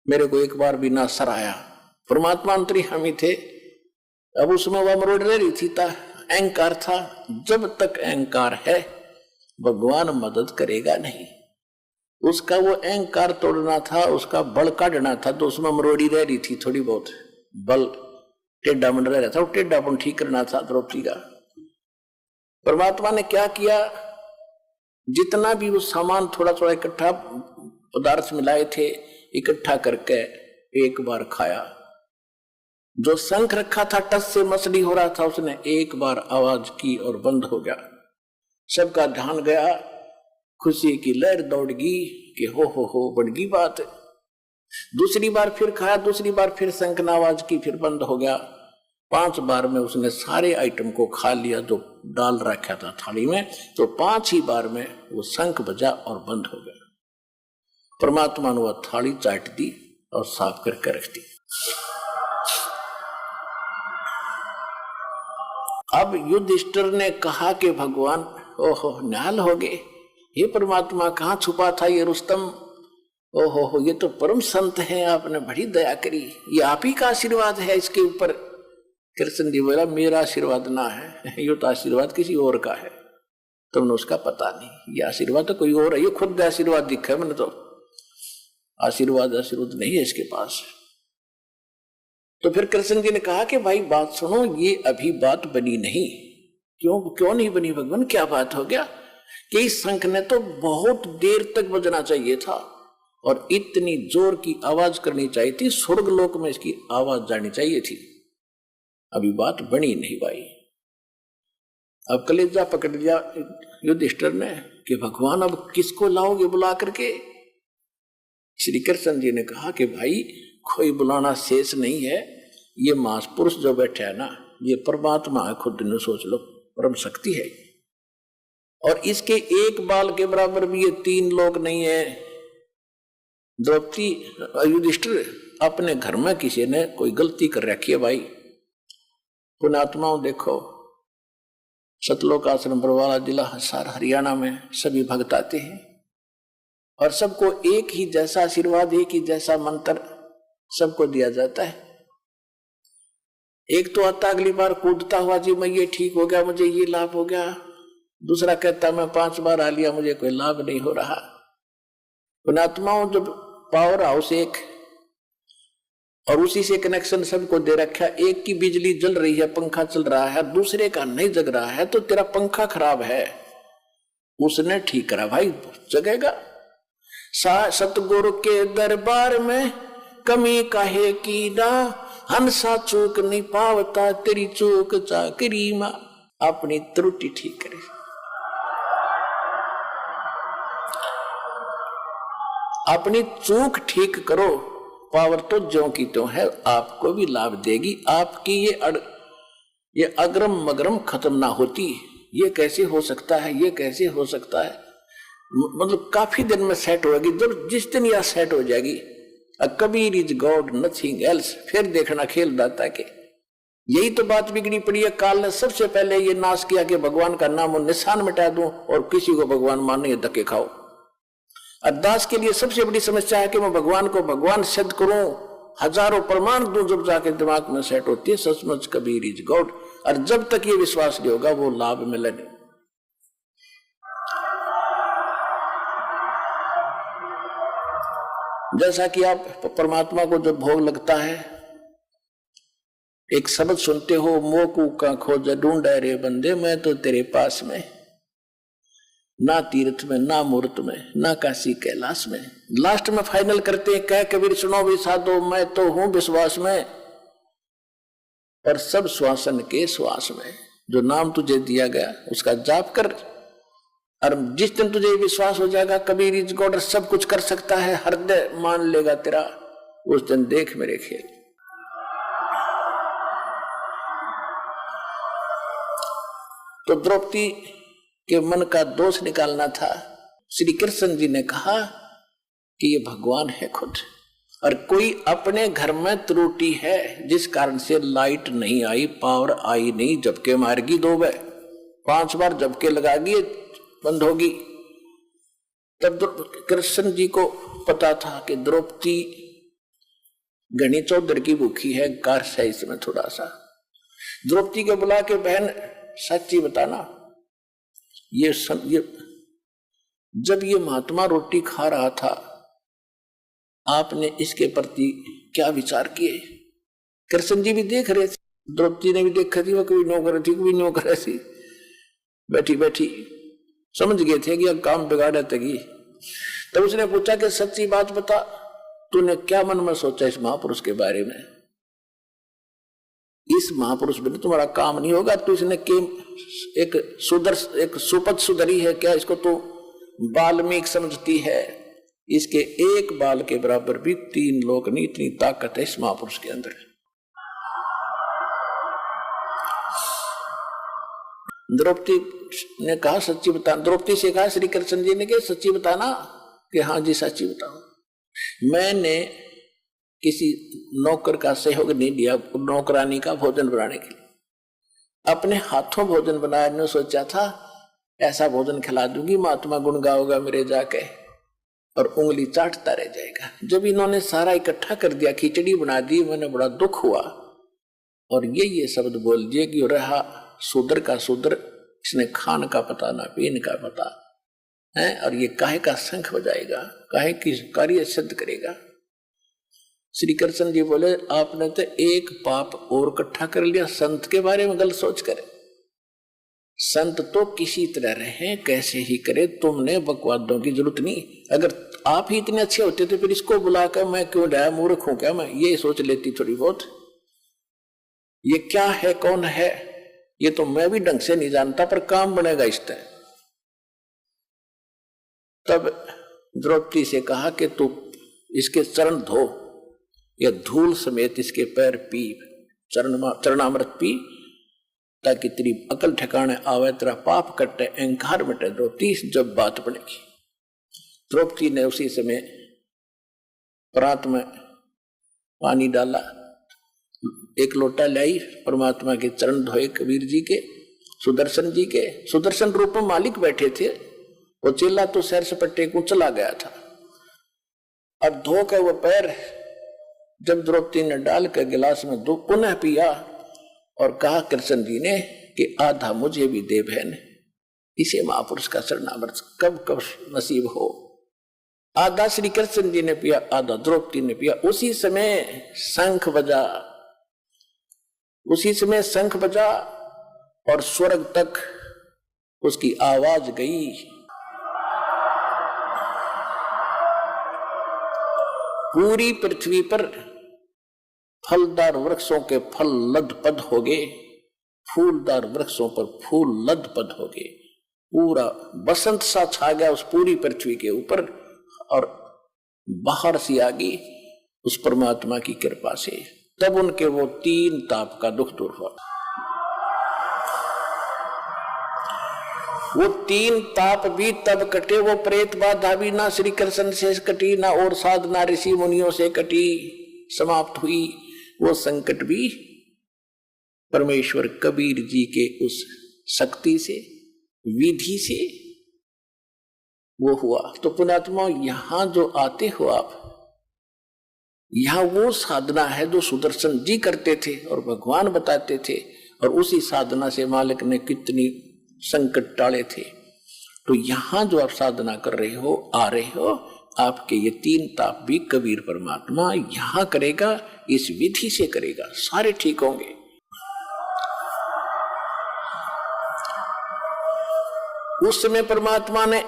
मेरे को एक बार भी ना सराया। परमात्मा अंतर्यामी थे, अब उसमें वह मरोड़ रही थी, अहंकार था। जब तक अहंकार है भगवान मदद करेगा नहीं, उसका वो अहंकार तोड़ना था, उसका बल काटना था, तो उसमें मरोड़ी रह रही थी थोड़ी बहुत, बल टेढ़ा मंड रह रहा था, वो टेढ़ापन ठीक करना था द्रौपदी का। परमात्मा ने क्या किया, जितना भी वो सामान थोड़ा थोड़ा इकट्ठा पदार्थ मिलाए थे, इकट्ठा करके एक बार खाया। जो शंख रखा था टस से मछली हो रहा था, उसने एक बार आवाज की और बंद हो गया, सबका ध्यान गया, खुशी की लहर दौड़ गई कि हो बढ़ गई बात। दूसरी बार फिर खाया, दूसरी बार फिर शंख ने आवाज की, फिर बंद हो गया। 5 बार में उसने सारे आइटम को खा लिया जो डाल रखा था थाली में, तो 5 ही बार में वो शंख बजा और बंद हो गया। परमात्मा ने वह थाली चाट दी और साफ करके रख दी। अब युधिष्ठिर ने कहा कि भगवान ओहो निहाल हो गए, ये परमात्मा कहाँ छुपा था ये रुस्तम, ओहो ये तो परम संत है, आपने बड़ी दया करी, ये आप ही का आशीर्वाद है इसके ऊपर। कृष्ण जी बोला मेरा आशीर्वाद ना है, ये तो आशीर्वाद किसी और का है, तुमने उसका पता नहीं, ये आशीर्वाद तो कोई और है, ये खुद आशीर्वाद दिखा है मैंने, तो आशीर्वाद नहीं है इसके पास। तो फिर कृष्ण जी ने कहा कि भाई बात सुनो, ये अभी बात बनी नहीं। क्यों नहीं बनी भगवान, क्या बात हो गया? कि इस शंख ने तो बहुत देर तक बजना चाहिए था और इतनी जोर की आवाज करनी चाहिए थी, स्वर्गलोक में इसकी आवाज जानी चाहिए थी, अभी बात बनी नहीं भाई। अब कलेजा पकड़ लिया युधिष्ठिर ने कि भगवान अब किसको लाओगे बुला करके? श्री कृष्ण जी ने कहा कि भाई कोई बुलाना शेष नहीं है, ये महापुरुष जो बैठे है ना, ये परमात्मा है, खुद ने सोच लो, परम शक्ति है, और इसके एक बाल के बराबर भी ये 3 लोग नहीं है। द्रौपदी युधिष्ठिर अपने घर में किसी ने कोई गलती कर रखी है भाई, पुण्यात्माओं देखो, सतलोक आश्रम बरवाला जिला हरियाणा में सभी भक्त आते हैं और सबको एक ही जैसा आशीर्वाद, एक ही जैसा मंत्र सबको दिया जाता है। एक तो आता अगली बार कूदता हुआ, जी मैं ये ठीक हो गया, मुझे ये लाभ हो गया। दूसरा कहता मैं 5 बार आ लिया, मुझे कोई लाभ नहीं हो रहा। पुणात्माओं, जब पावर हाउस एक और उसी से कनेक्शन सबको दे रखा, एक की बिजली जल रही है, पंखा चल रहा है, दूसरे का नहीं जग रहा है, तो तेरा पंखा खराब है, उसने ठीक करा भाई, जगेगा। सतगुरु के दरबार में कमी काहे की ना, हंसा चूक नहीं पावता, तेरी चूक चाकरी मां, अपनी त्रुटि ठीक करे। अपनी चूक ठीक करो, पावर तो ज्यों की त्यों है, आपको भी लाभ देगी। आपकी ये अग्रम मगरम खत्म ना होती। ये कैसे हो सकता है, ये कैसे हो सकता है, मतलब काफी दिन में सेट होगी। जब जिस दिन यह सेट हो जाएगी, Kabir is God nothing else, फिर देखना खेल दाता के। यही तो बात बिगड़ी पड़ी है। काल ने सबसे पहले ये नाश किया कि भगवान का नाम और निशान मिटा दूं और किसी को भगवान माने धक्के खाओ। अरदास के लिए सबसे बड़ी समस्या है कि मैं भगवान को भगवान सिद्ध करूं, हजारों प्रमाण दूं, जब जाके दिमाग में सेट होती है सचमुच कबीर इज गॉड। और जब तक ये विश्वास नहीं होगा वो लाभ मिले नहीं। जैसा कि आप परमात्मा को जब भोग लगता है, एक शब्द सुनते हो, मोकू का खोज ढूंढे रे बंदे, मैं तो तेरे पास में, ना तीर्थ में, ना मूर्त में, ना काशी कैलाश में। लास्ट में फाइनल करते हैं, कह कबीर सुनो भी साधो, मैं तो हूं विश्वास में, और सब श्वासन के श्वास में। जो नाम तुझे दिया गया उसका जाप कर, और जिस दिन तुझे विश्वास हो जाएगा कबीर इज गॉड, सब कुछ कर सकता है, हृदय मान लेगा तेरा, उस दिन देख मेरे खेल। तो द्रौपदी के मन का दोष निकालना था। श्री कृष्ण जी ने कहा कि ये भगवान है खुद, और कोई अपने घर में त्रुटि है जिस कारण से लाइट नहीं आई, पावर आई नहीं, झपके मारेगी 2 बार 5 बार झपके लगागी, बंद होगी। तब कृष्ण जी को पता था कि द्रौपदी गणी चौधर की भूखी है, कार है इसमें थोड़ा सा। द्रौपदी को बुला के, बहन सच्ची बताना, ये जब ये महात्मा रोटी खा रहा था, आपने इसके प्रति क्या विचार किए? कृष्ण जी भी देख रहे थे, द्रौपदी ने भी देखा थी, वो कभी नो कर थी, कभी नो कर थी, बैठी बैठी समझ गए थे कि अब काम बिगाड़ा तगी। तब उसने पूछा कि सच्ची बात बता, तूने क्या मन में सोचा इस महापुरुष के बारे में? इस महापुरुष बिना तुम्हारा काम नहीं होगा। तो इसने एक सुपथ सुधरी है क्या? इसको तो बाल्मीक समझती है। इसके एक बाल के बराबर भी 3 लोक नहीं, इतनी ताकत है इस महापुरुष के अंदर। द्रौपदी ने कहा सच्ची बता, द्रौपदी से कहा श्री कृष्ण जी ने कि सच्ची बताना, कि हाँ जी सच्ची बताओ। मैंने किसी नौकर का सहयोग नहीं लिया नौकरानी का भोजन बनाने के लिए, अपने हाथों भोजन बनाया। ने सोचा था ऐसा भोजन खिला दूंगी, महात्मा गुण गाओगा मेरे जाके और उंगली चाटता रह जाएगा। जब इन्होंने सारा इकट्ठा कर दिया, खिचड़ी बना दी, मैंने बड़ा दुख हुआ और ये शब्द बोल दिए कि रहा शूद्र का शूद्र, इसने खान का पता ना पीन का पता है, और ये काहे का शंख बजाएगा, काहे की कार्य सिद्ध करेगा। श्री कृष्ण जी बोले आपने तो एक पाप और इकट्ठा कर लिया, संत के बारे में गलत सोच कर। संत तो किसी तरह रहे, कैसे ही करे, तुमने बकवादों की जरूरत नहीं। अगर आप ही इतने अच्छे होते तो फिर इसको बुलाकर मैं क्यों डाया, मूर्ख हूं क्या मैं, ये सोच लेती थोड़ी बहुत। ये क्या है, कौन है, ये तो मैं भी ढंग से नहीं जानता, पर काम बनेगा इस तरह। तब द्रौपदी से कहा कि तू इसके चरण धो, या धूल समेत इसके पैर पी, चरणामृत पी, ताकि तेरी अकल ठिकाने आवे, तेरा पाप कटे, अहंकार मिटे। द्रौपदी जब बात बनेगी। द्रौपदी ने उसी समय प्रात में पानी डाला, 1 लोटा लाई, परमात्मा के चरण धोए, कबीर जी के, सुदर्शन जी के। सुदर्शन रूप में मालिक बैठे थे, वो चेला तो सैर सपट्टे को चला गया था। अब धो के वो पैर जब द्रौपदी ने डाल कर गिलास में पुनः पिया, और कहा कृष्ण जी ने कि आधा मुझे भी दे बहन, इसे महापुरुष का शरणागत कब कब नसीब हो। आधा श्री कृष्ण जी ने पिया, आधा द्रौपदी ने पिया। उसी समय शंख बजा, उसी समय शंख बजा और स्वर्ग तक उसकी आवाज गई। पूरी पृथ्वी पर फलदार वृक्षों के फल लदपद हो गए, फूलदार वृक्षों पर फूल लदपद हो गए। पूरा बसंत सा छा गया उस पूरी पृथ्वी के ऊपर और बाहर सी आ गई उस परमात्मा की कृपा से। तब उनके वो 3 ताप का दुख दूर हुआ। वो 3 ताप भी तब कटे, वो प्रेत बाधा भी ना श्री कृष्ण से कटी, ना और साधना ऋषि मुनियों से कटी, समाप्त हुई। वो संकट भी परमेश्वर कबीर जी के उस शक्ति से, विधि से वो हुआ। तो पुण्यात्मा, यहां जो आते हो आप, यहां वो साधना है जो सुदर्शन जी करते थे और भगवान बताते थे, और उसी साधना से मालिक ने कितनी संकट टाले थे। तो यहां जो आप साधना कर रहे हो, आ रहे हो, आपके ये 3 ताप भी कबीर परमात्मा यहां करेगा, इस विधि से करेगा, सारे ठीक होंगे। उस समय परमात्मा ने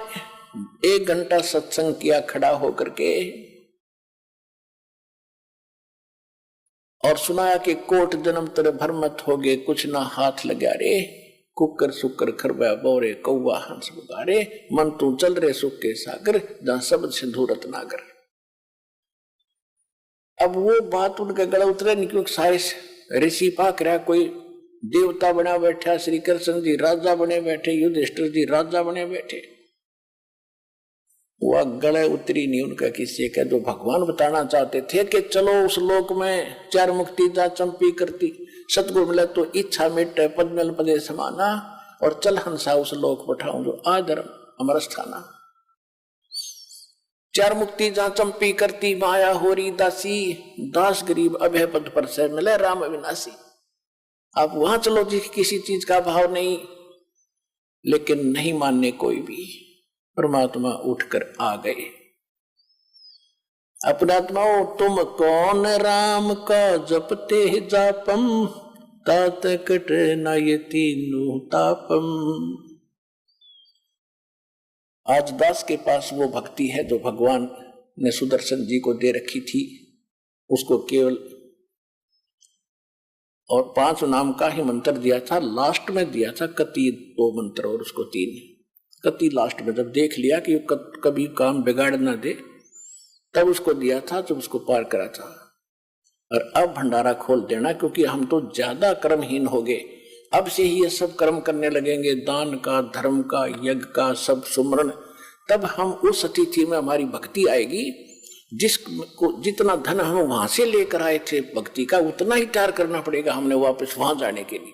1 घंटा सत्संग किया खड़ा होकर के, और सुनाया कि कोट जन्म तेरे भरमत हो गए, कुछ ना हाथ लगा रे, कुकर सुकर खरबा बोरे कौवा हंस बुगारे, मन तू चल रे सुख के सागर, जहां शब्द सिंधुरत नागर। अब वो बात उनके गला उतरे नहीं, क्योंकि सारे ऋषि पाक रहा, कोई देवता बना बैठा, श्री कृष्ण जी राजा बने बैठे, युधिष्ठिर जी राजा बने बैठे। वह गले उतरी नहीं उनका किसी का, जो भगवान बताना चाहते थे कि चलो उस लोक में 4 मुक्ति जा चंपी करती, सतगुरु मिले तो इच्छा मिटे, पद्मल पदे समाना, और चल हंसा उस लोक पठाऊं जो आधर्म अमर स्थाना। 4 मुक्ति जा चंपी करती, माया होरी दासी, दास गरीब अभय पद पर से मिले राम अविनाशी। आप वहां चलो जी, किसी चीज का भाव नहीं, लेकिन नहीं मानने कोई भी। परमात्मा उठकर आ गए। अपनात्माओं, तुम कौन राम का जपते जापम, तात कट न ये तीनों तापम। आज दास के पास वो भक्ति है जो भगवान ने सुदर्शन जी को दे रखी थी। उसको केवल और 5 नाम का ही मंत्र दिया था, लास्ट में दिया था कति 2 मंत्र और उसको 3। कति लास्ट में जब देख लिया कि कभी काम बिगाड़ ना दे, तब उसको दिया था, जब उसको पार करा था। और अब भंडारा खोल देना, क्योंकि हम तो ज्यादा कर्महीन हो गए। अब से ही ये सब कर्म करने लगेंगे, दान का, धर्म का, यज्ञ का, सब सुमरन, तब हम उस अतिथि में हमारी भक्ति आएगी। जिसको जितना धन हम वहां से लेकर आए थे भक्ति का, उतना ही तैयार करना पड़ेगा हमने वापस वहां जाने के लिए।